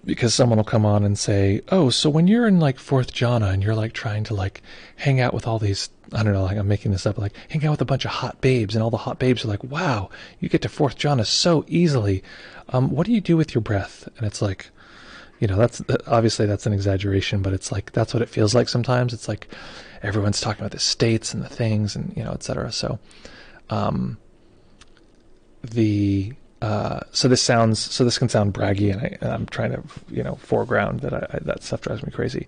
because someone will come on and say, oh, so when you're in like fourth jhana and you're like trying to like hang out with all these, I don't know, like I'm making this up, like hang out with a bunch of hot babes, and all the hot babes are like, wow, you get to fourth jhana so easily. What do you do with your breath? And it's like, that's obviously that's an exaggeration, but it's like, that's what it feels like sometimes. It's like everyone's talking about the states and the things and, et cetera. So, so this can sound braggy, and I'm trying to foreground that that stuff drives me crazy.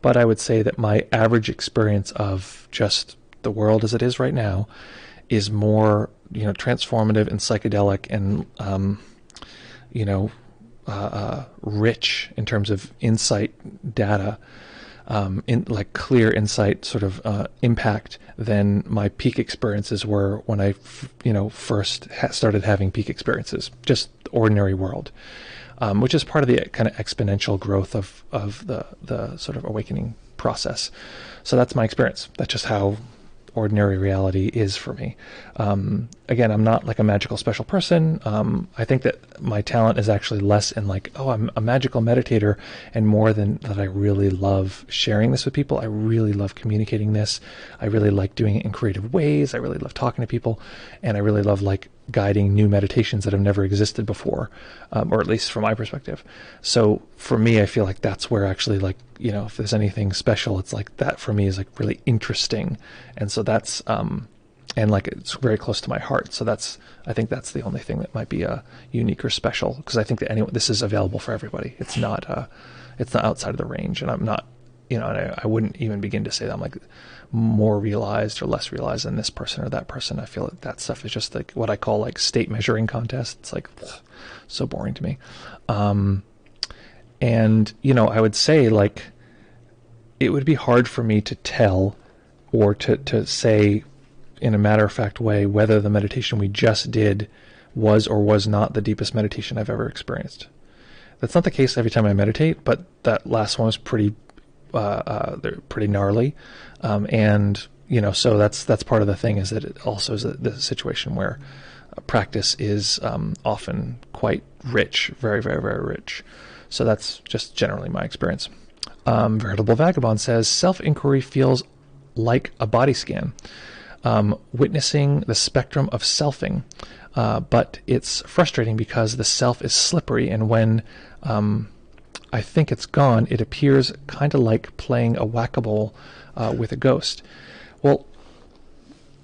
But I would say that my average experience of just the world as it is right now is more transformative and psychedelic and rich in terms of insight data, in like clear insight sort of impact than my peak experiences were when I first started having peak experiences, just the ordinary world, which is part of the kind of exponential growth of the sort of awakening process. So that's my experience. That's just how ordinary reality is for me. Again, I'm not like a magical special person. I think that my talent is actually less in like, oh, I'm a magical meditator, and more than that I really love sharing this with people. I really love communicating this. I really like doing it in creative ways. I really love talking to people, and I really love like guiding new meditations that have never existed before, or at least from my perspective. So for me, I feel like that's where actually, like, you know, if there's anything special, it's like that for me is like really interesting. And so that's, and like it's very close to my heart. So I think that's the only thing that might be unique or special, because I think that this is available for everybody. It's not outside of the range, and I'm not, you know, and I wouldn't even begin to say that I'm like more realized or less realized than this person or that person. I feel that stuff is just like what I call like state measuring contests. It's like so boring to me. And, you know, I would say like it would be hard for me to tell or to say in a matter-of-fact way whether the meditation we just did was or was not the deepest meditation I've ever experienced. That's not the case every time I meditate, but that last one was pretty they're pretty gnarly, and you know, so that's part of the thing, is that it also is the situation where practice is often quite rich, very, very, very rich. So that's just generally my experience. Veritable Vagabond says, self-inquiry feels like a body scan, witnessing the spectrum of selfing, but it's frustrating because the self is slippery, and when I think it's gone, it appears kind of like playing a whack-a-mole with a ghost. Well,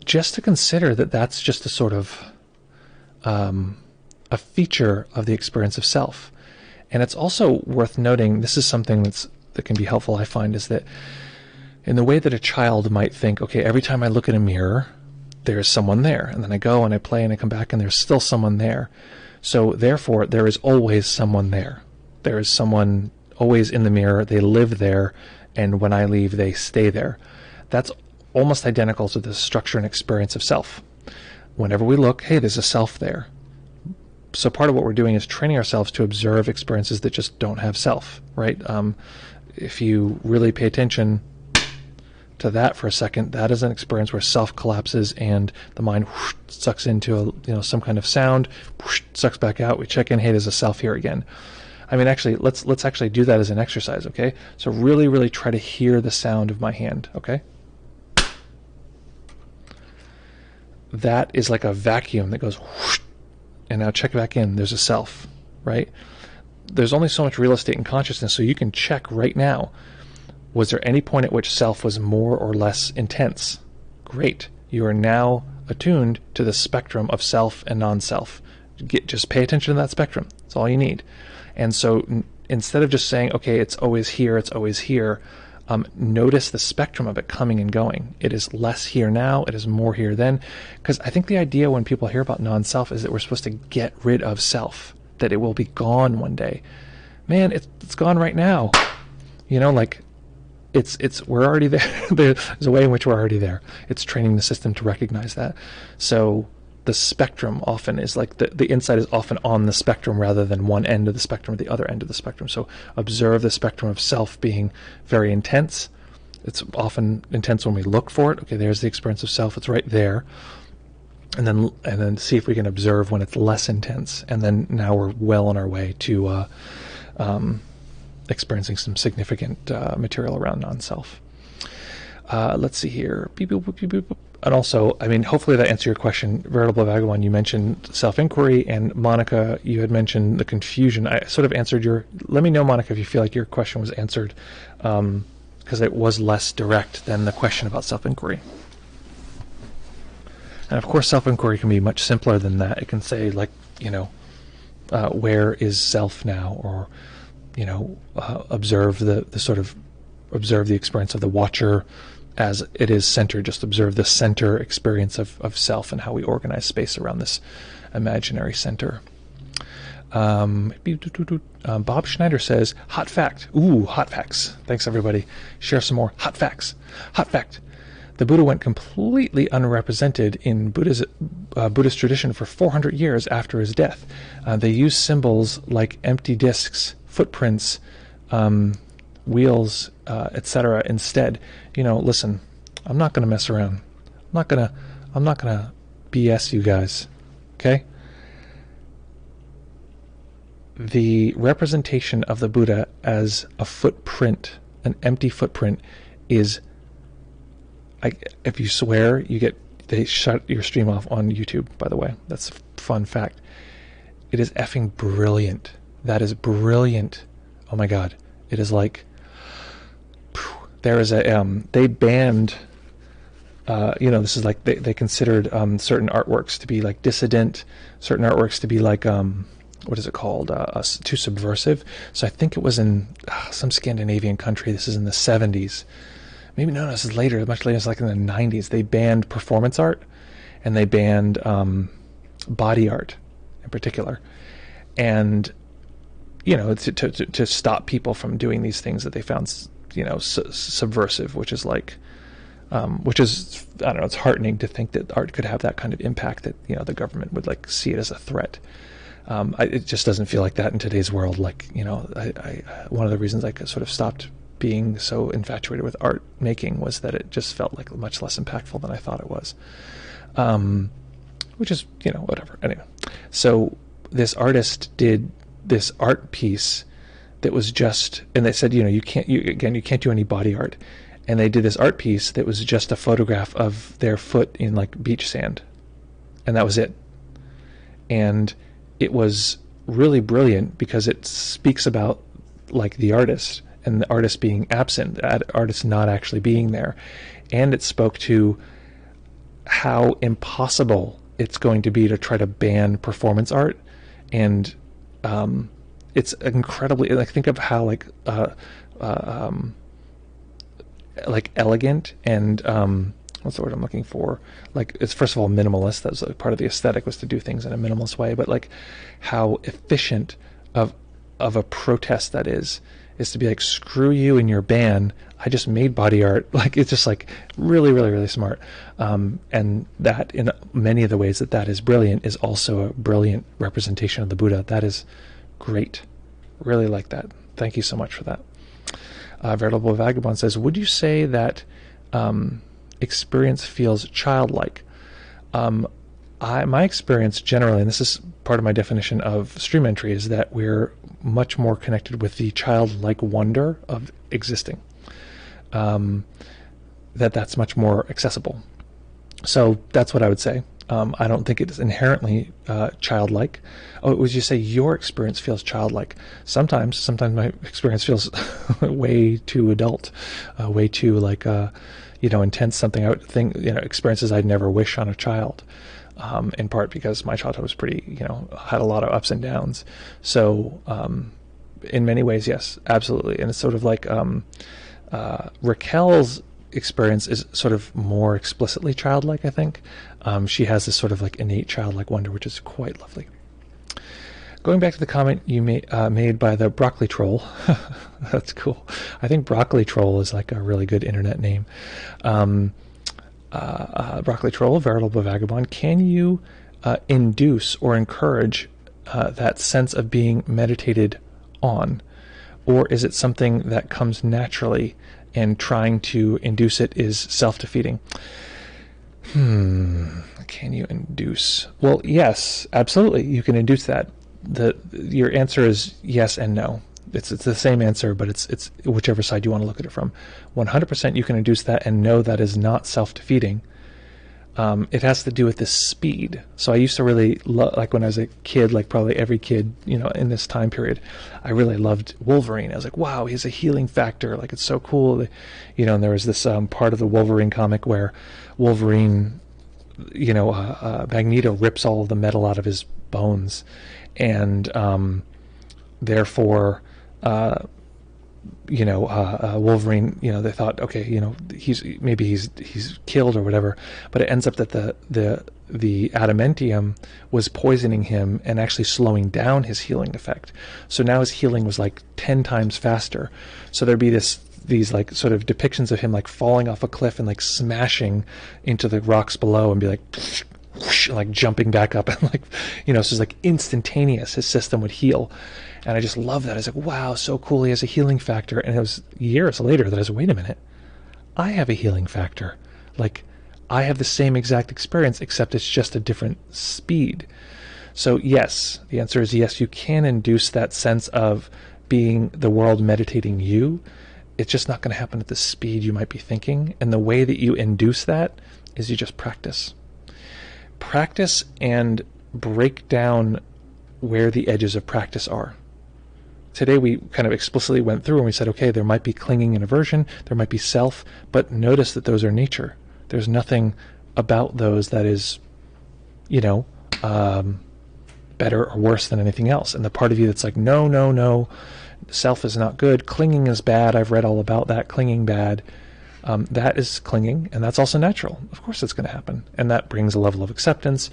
just to consider that that's just a sort of a feature of the experience of self. And it's also worth noting, this is something that can be helpful, I find, is that in the way that a child might think, okay, every time I look in a mirror, there's someone there. And then I go and I play and I come back and there's still someone there. So therefore, there is always someone there. There is someone always in the mirror. They live there. And when I leave, they stay there. That's almost identical to the structure and experience of self. Whenever we look, hey, there's a self there. So part of what we're doing is training ourselves to observe experiences that just don't have self, right? If you really pay attention to that for a second, that is an experience where self collapses and the mind whoosh, sucks into some kind of sound, whoosh, sucks back out. We check in, hey, there's a self here again. I mean, actually, let's actually do that as an exercise, okay? So really, really try to hear the sound of my hand, okay? That is like a vacuum that goes whoosh, and now check back in. There's a self, right? There's only so much real estate in consciousness, so you can check right now. Was there any point at which self was more or less intense? Great. You are now attuned to the spectrum of self and non-self. Just pay attention to that spectrum. That's all you need. And so instead of just saying, okay, it's always here, notice the spectrum of it coming and going. It is less here now, it is more here then. Because I think the idea when people hear about non-self is that we're supposed to get rid of self, that it will be gone one day. Man, it's gone right now. You know, like, we're already there. There's a way in which we're already there. It's training the system to recognize that. So the spectrum often is like the insight is often on the spectrum rather than one end of the spectrum or the other end of the spectrum. So observe the spectrum of self being very intense. It's often intense when we look for it. Okay, there's the experience of self. It's right there. And then see if we can observe when it's less intense. And then now we're well on our way to experiencing some significant material around non-self. Let's see here. Beep, boop, boop, beep, boop. And also, I mean, hopefully that answered your question. Veritable Vagabond, you mentioned self-inquiry, and Monica, you had mentioned the confusion. I sort of answered let me know, Monica, if you feel like your question was answered, because it was less direct than the question about self-inquiry. And of course, self-inquiry can be much simpler than that. It can say, like, where is self now? Or, observe observe the experience of the watcher as it is centered. Just observe the center experience of self and how we organize space around this imaginary center. Bob Schneider says, hot fact. Ooh, hot facts. Thanks, everybody. Share some more hot facts. Hot fact. The Buddha went completely unrepresented in Buddhist tradition for 400 years after his death. They used symbols like empty discs, footprints, wheels, etc. instead. Listen, I'm not going to mess around. I'm not gonna BS you guys. Okay? The representation of the Buddha as a footprint, an empty footprint, is, if you swear, they shut your stream off on YouTube, by the way. That's a fun fact. It is effing brilliant. That is brilliant. Oh my God. It is like, there is a, they banned, this is like, they considered certain artworks to be like dissident, certain artworks to be like, what is it called, too subversive. So I think it was in some Scandinavian country. This is in the 70s. Maybe no, this is later, much later. It's like in the 90s. They banned performance art, and they banned body art in particular, and to stop people from doing these things that they found subversive, which is like, which is, I don't know, it's heartening to think that art could have that kind of impact, that the government would like see it as a threat. It just doesn't feel like that in today's world. Like, one of the reasons I sort of stopped being so infatuated with art making was that it just felt like much less impactful than I thought it was. Which is, whatever. Anyway, so this artist did this art piece that was just, and they said, you can't do any body art. And they did this art piece that was just a photograph of their foot in like beach sand. And that was it. And it was really brilliant because it speaks about like the artist, and the artist being absent, the artist not actually being there. And it spoke to how impossible it's going to be to try to ban performance art. And it's incredibly, like, think of how like elegant and what's the word I'm looking for? Like, it's first of all minimalist. That was like part of the aesthetic, was to do things in a minimalist way. But like how efficient of a protest that is to be like, screw you and your ban. I just made body art. Like, it's just like really, really, really smart. And that, in many of the ways that is brilliant, is also a brilliant representation of the Buddha. That is great. Really like that. Thank you so much for that. Veritable Vagabond says, would you say that experience feels childlike? My experience generally, and this is part of my definition of stream entry, is that we're much more connected with the childlike wonder of existing. That's much more accessible. So that's what I would say. I don't think it is inherently childlike. Oh, would you say your experience feels childlike? Sometimes my experience feels way too adult, way too like intense. Something I would think, experiences I'd never wish on a child. In part because my childhood was pretty, had a lot of ups and downs. So in many ways, yes, absolutely. And it's sort of like Raquel's experience is sort of more explicitly childlike, I think. She has this sort of like innate childlike wonder, which is quite lovely. Going back to the comment you made by the Broccoli Troll, that's cool. I think Broccoli Troll is like a really good internet name. Broccoli Troll, Veritable Vagabond, can you induce or encourage that sense of being meditated on? Or is it something that comes naturally, and trying to induce it is self-defeating? Can you induce? Well, yes, absolutely. You can induce that. Your answer is yes and no. It's the same answer, but it's whichever side you want to look at it from. 100% you can induce that, and no, that is not self-defeating. It has to do with the speed. So I used to really like when I was a kid, like probably every kid, in this time period, I really loved Wolverine. I was like, wow, he has a healing factor. Like, it's so cool. And there was this part of the Wolverine comic where Wolverine, Magneto rips all of the metal out of his bones, and therefore, Wolverine, they thought, okay, he's killed or whatever, but it ends up that the adamantium was poisoning him and actually slowing down his healing effect. So now his healing was like 10 times faster. So there'd be these like sort of depictions of him like falling off a cliff and like smashing into the rocks below and be like whoosh, like jumping back up, and like, so it's like instantaneous, his system would heal. And I just love that. I was like, wow, so cool, he has a healing factor. And it was years later that I was, wait a minute, I have a healing factor. Like, I have the same exact experience, except it's just a different speed. So yes, the answer is yes, you can induce that sense of being the world meditating you. It's just not going to happen at the speed you might be thinking. And the way that you induce that is you just practice. Practice and break down where the edges of practice are. Today we kind of explicitly went through and we said, okay, there might be clinging and aversion, there might be self, but notice that those are nature. There's nothing about those that is, better or worse than anything else. And the part of you that's like, no, no, no, self is not good, clinging is bad, I've read all about that, clinging bad. That is clinging, and that's also natural. Of course it's going to happen, and that brings a level of acceptance,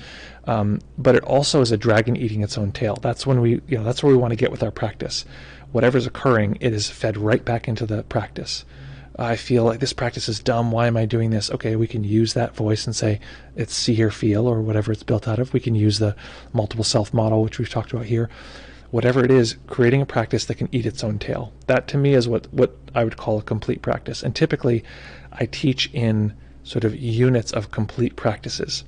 but it also is a dragon eating its own tail. That's when that's where we want to get with our practice. Whatever's occurring, it is fed right back into the practice. I feel like this practice is dumb, why am I doing this? Okay, we can use that voice and say it's see, hear, feel, or whatever it's built out of. We can use the multiple self model, which we've talked about here. Whatever it is, creating a practice that can eat its own tail. That to me is what I would call a complete practice. And typically I teach in sort of units of complete practices.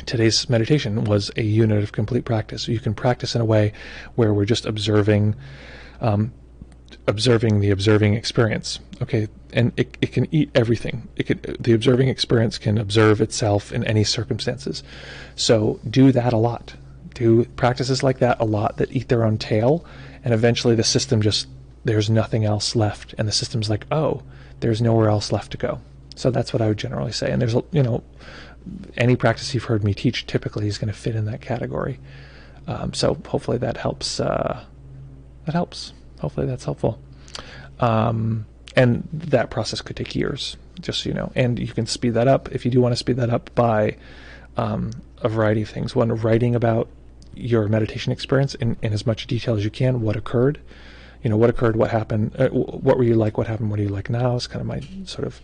Today's meditation was a unit of complete practice. So you can practice in a way where we're just observing the observing experience. Okay, and it can eat everything. The observing experience can observe itself in any circumstances. So do that a lot. Do practices like that a lot that eat their own tail, and eventually the system there's nothing else left, and the system's like, oh, there's nowhere else left to go. So that's what I would generally say. And there's, any practice you've heard me teach typically is going to fit in that category. So hopefully that helps. Hopefully that's helpful. And that process could take years, just so you know. And you can speed that up if you do want to speed that up by a variety of things. One, writing about your meditation experience in as much detail as you can. What occurred, what occurred, what happened, what were you like, what happened, what are you like now is kind of my sort of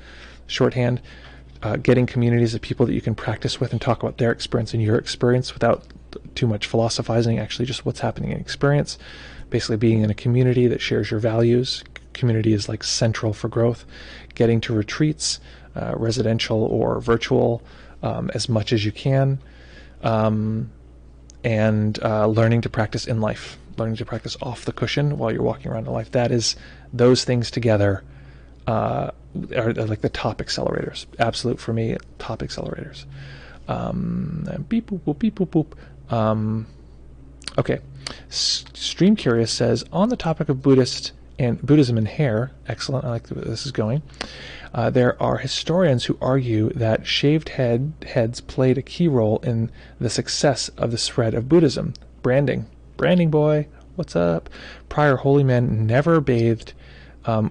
shorthand. Getting communities of people that you can practice with and talk about their experience and your experience without too much philosophizing, actually just what's happening in experience. Basically being in a community that shares your values. Community is like central for growth. Getting to retreats, residential or virtual, as much as you can. And learning to practice in life, learning to practice off the cushion while you're walking around in life. Those things together are like the top accelerators. Absolute for me, top accelerators. Beep boop boop beep boop boop. Okay, Stream Curious says, on the topic of Buddhism and hair, excellent, I like where this is going. There are historians who argue that shaved heads played a key role in the success of the spread of Buddhism. Branding boy, what's up? Prior holy men never bathed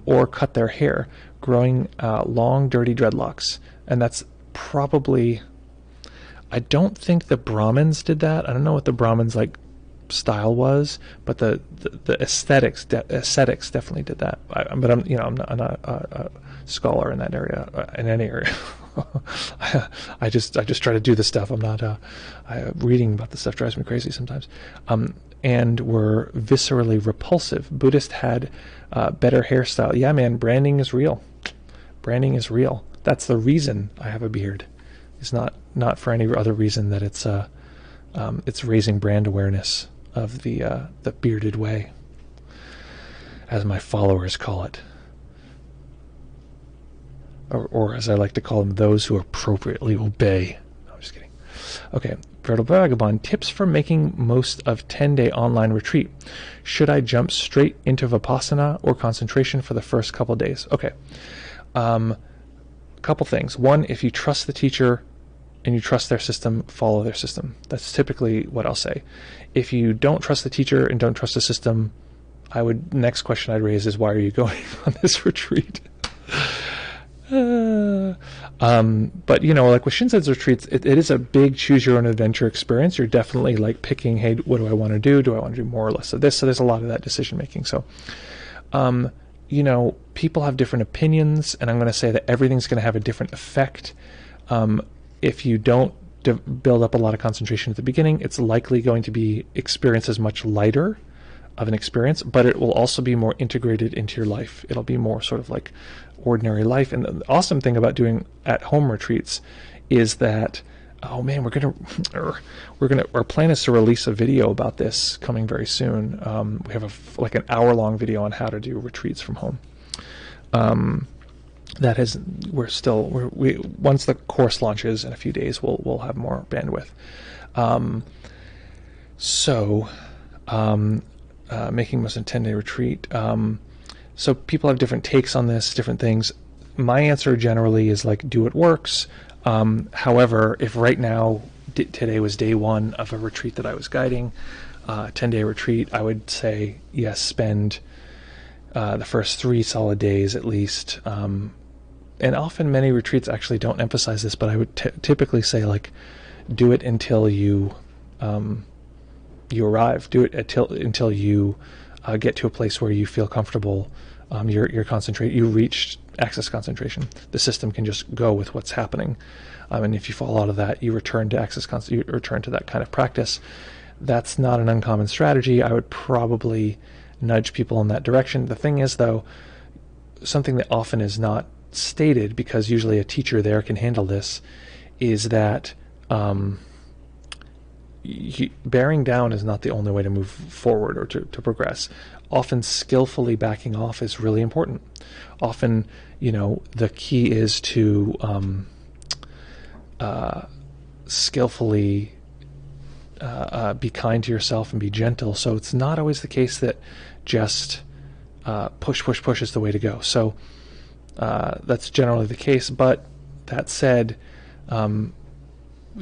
or cut their hair, growing long, dirty dreadlocks. And that's probably, I don't think the Brahmins did that. I don't know what the Brahmins style was, but the ascetics definitely did that. But I'm not a scholar in that area, in any area. I just try to do the stuff. I'm not reading about the stuff drives me crazy sometimes. And were viscerally repulsive. Buddhists had better hairstyle. Yeah, man, branding is real. Branding is real. That's the reason I have a beard. It's not for any other reason that it's raising brand awareness of the bearded way, as my followers call it, or as I like to call them, those who appropriately obey. No, I'm just kidding. Okay, Bertel Vagabond, tips for making most of 10-day online retreat. Should I jump straight into Vipassana or concentration for the first couple days? Okay, couple things. One, if you trust the teacher and you trust their system, follow their system. That's typically what I'll say. If you don't trust the teacher and don't trust the system, next question I'd raise is, why are you going on this retreat? But like with Shinsen's retreats, it is a big choose your own adventure experience. You're definitely picking, hey, what do I want to do? Do I want to do more or less of this? So there's a lot of that decision making. So, people have different opinions, and I'm going to say that everything's going to have a different effect. If you don't build up a lot of concentration at the beginning, it's likely going to be experienced as much lighter of an experience, but it will also be more integrated into your life. It'll be more sort of like ordinary life. And the awesome thing about doing at-home retreats is that, oh man, our plan is to release a video about this coming very soon. We have like an hour-long video on how to do retreats from home. That is, once the course launches in a few days, we'll have more bandwidth. Making most in 10-day retreat. So people have different takes on this, different things. My answer generally is like, do what works. However, if right now, today was day one of a retreat that I was guiding, 10-day retreat, I would say, yes, spend the first 3 solid days at least. And often many retreats actually don't emphasize this, but I would typically say, like, do it until you arrive. Do it until you get to a place where you feel comfortable. You reached access concentration. The system can just go with what's happening. And if you fall out of that, you return to you return to that kind of practice. That's not an uncommon strategy. I would probably nudge people in that direction. The thing is, though, something that often is not stated, because usually a teacher there can handle this, is that bearing down is not the only way to move forward or to progress. Often skillfully backing off is really important. Often, the key is to skillfully be kind to yourself and be gentle. So it's not always the case that just push is the way to go. So that's generally the case. But that said,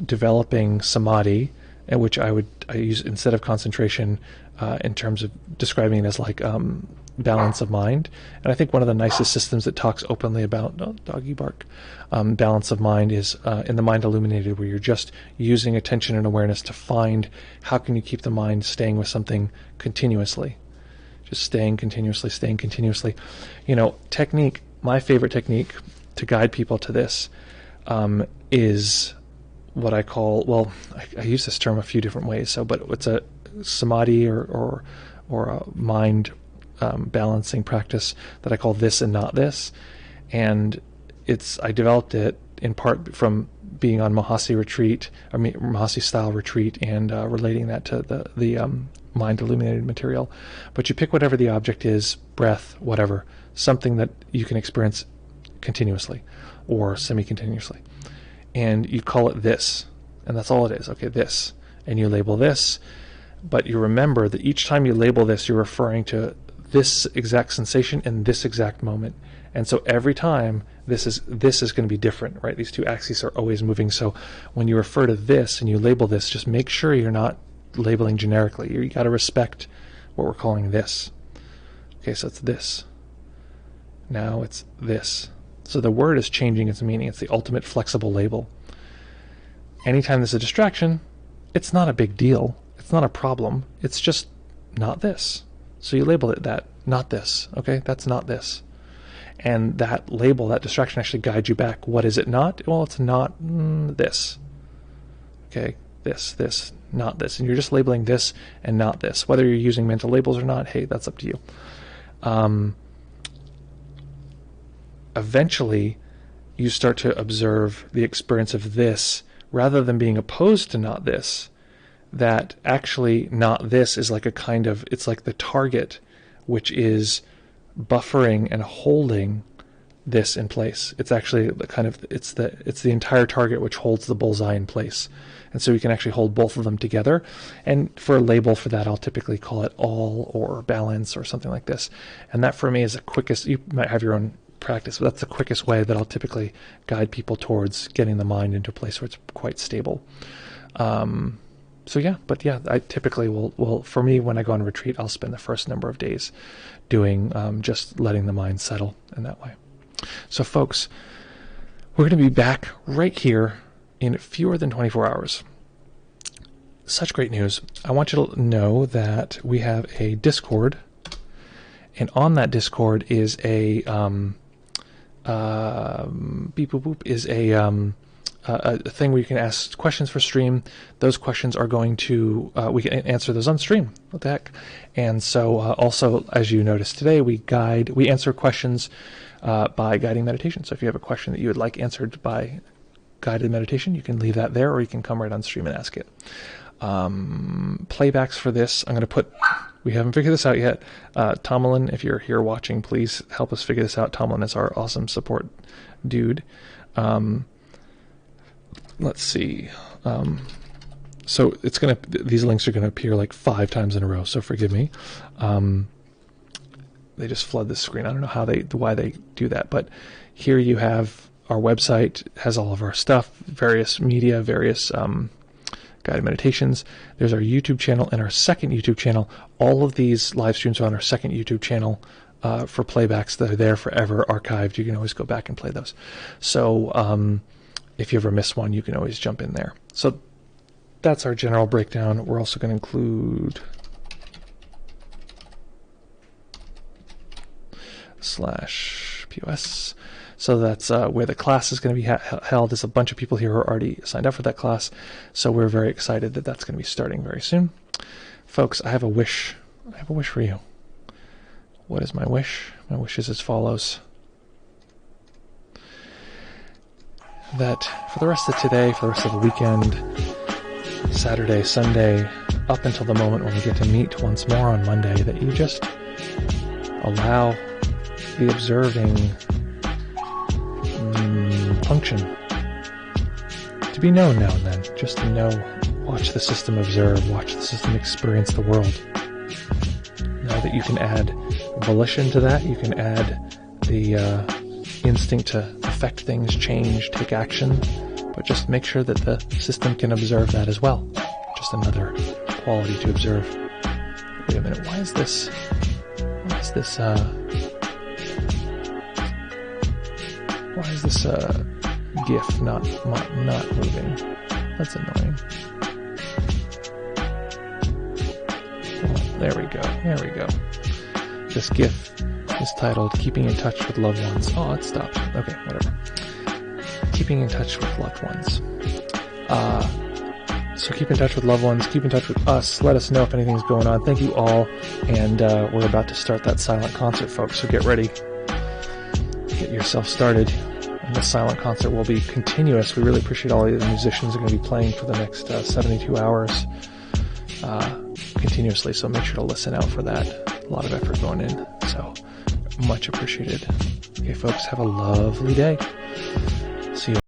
developing samadhi, which I use instead of concentration in terms of describing it as like balance of mind. And I think one of the nicest systems that talks openly about doggy bark, balance of mind is in the Mind Illuminated, where you're just using attention and awareness to find how can you keep the mind staying with something continuously. Just staying continuously. Technique, my favorite technique to guide people to this is what I call, I use this term a few different ways, but it's a samadhi or a mind balancing practice that I call this and not this. And I developed it in part from being on Mahasi retreat, Mahasi style retreat, and relating that to the Mind Illuminated material. But you pick whatever the object is, breath, whatever, something that you can experience continuously or semi-continuously. And you call it this, and that's all it is. Okay, this. And you label this, but you remember that each time you label this, you're referring to this exact sensation in this exact moment. And so every time, this is going to be different, right? These two axes are always moving. So when you refer to this and you label this, just make sure you're not labeling generically. You got to respect what we're calling this. Okay, so it's this. Now it's this. So the word is changing its meaning. It's the ultimate flexible label. Anytime there's a distraction, it's not a big deal. It's not a problem. It's just not this. So you label it that, not this. Okay, that's not this. And that label, that distraction, actually guides you back. What is it not? Well, it's not this. Okay, this, not this. And you're just labeling this and not this. Whether you're using mental labels or not, hey, that's up to you. Eventually, you start to observe the experience of this rather than being opposed to not this. That actually not this is like it's like the target, which is buffering and holding this in place. It's actually it's the entire target which holds the bullseye in place. And so you can actually hold both of them together. And for a label for that, I'll typically call it all or balance or something like this. And that for me is the quickest. You might have your own practice, but that's the quickest way that I'll typically guide people towards getting the mind into a place where it's quite stable. I typically will, for me, when I go on a retreat, I'll spend the first number of days doing just letting the mind settle in that way. So folks, we're going to be back right here in fewer than 24 hours. Such great news. I want you to know that we have a Discord, and on that Discord is a a thing where you can ask questions for stream. Those questions are going to, we can answer those on stream. What the heck? And so also, as you noticed today, we answer questions by guiding meditation. So if you have a question that you would like answered by guided meditation, you can leave that there, or you can come right on stream and ask it. Playbacks for this, I'm going to put, we haven't figured this out yet. Tomlin, if you're here watching, please help us figure this out. Tomlin is our awesome support dude. Let's see. So it's going to, these links are going to appear like 5 times in a row, so forgive me. They just flood the screen. I don't know why they do that, but here you have our website, has all of our stuff, various media, various guided meditations. There's our YouTube channel and our second YouTube channel. All of these live streams are on our second YouTube channel for playbacks that are there forever, archived. You can always go back and play those. So if you ever miss one, you can always jump in there. So that's our general breakdown. We're also going to include /POS. So that's where the class is going to be held. There's a bunch of people here who are already signed up for that class. So we're very excited that that's going to be starting very soon. Folks, I have a wish. I have a wish for you. What is my wish? My wish is as follows. That for the rest of today, for the rest of the weekend, Saturday, Sunday, up until the moment when we get to meet once more on Monday, that you just allow the observing function to be known now and then. Just to know, watch the system observe, watch the system experience the world. Know that you can add volition to that, you can add the instinct to affect things, change, take action, but just make sure that the system can observe that as well. Just another quality to observe. Wait a minute, why is this GIF not moving? That's annoying. Oh, there we go. This GIF is titled Keeping in Touch with Loved Ones. Oh, it stopped. Okay, whatever. Keeping in touch with loved ones. So keep in touch with loved ones, keep in touch with us, let us know if anything's going on. Thank you all, and we're about to start that silent concert, folks, so get ready. Get yourself started. And the silent concert will be continuous. We really appreciate all of the musicians who are going to be playing for the next 72 hours continuously, so make sure to listen out for that. A lot of effort going in, so much appreciated. Okay, folks, have a lovely day. See you.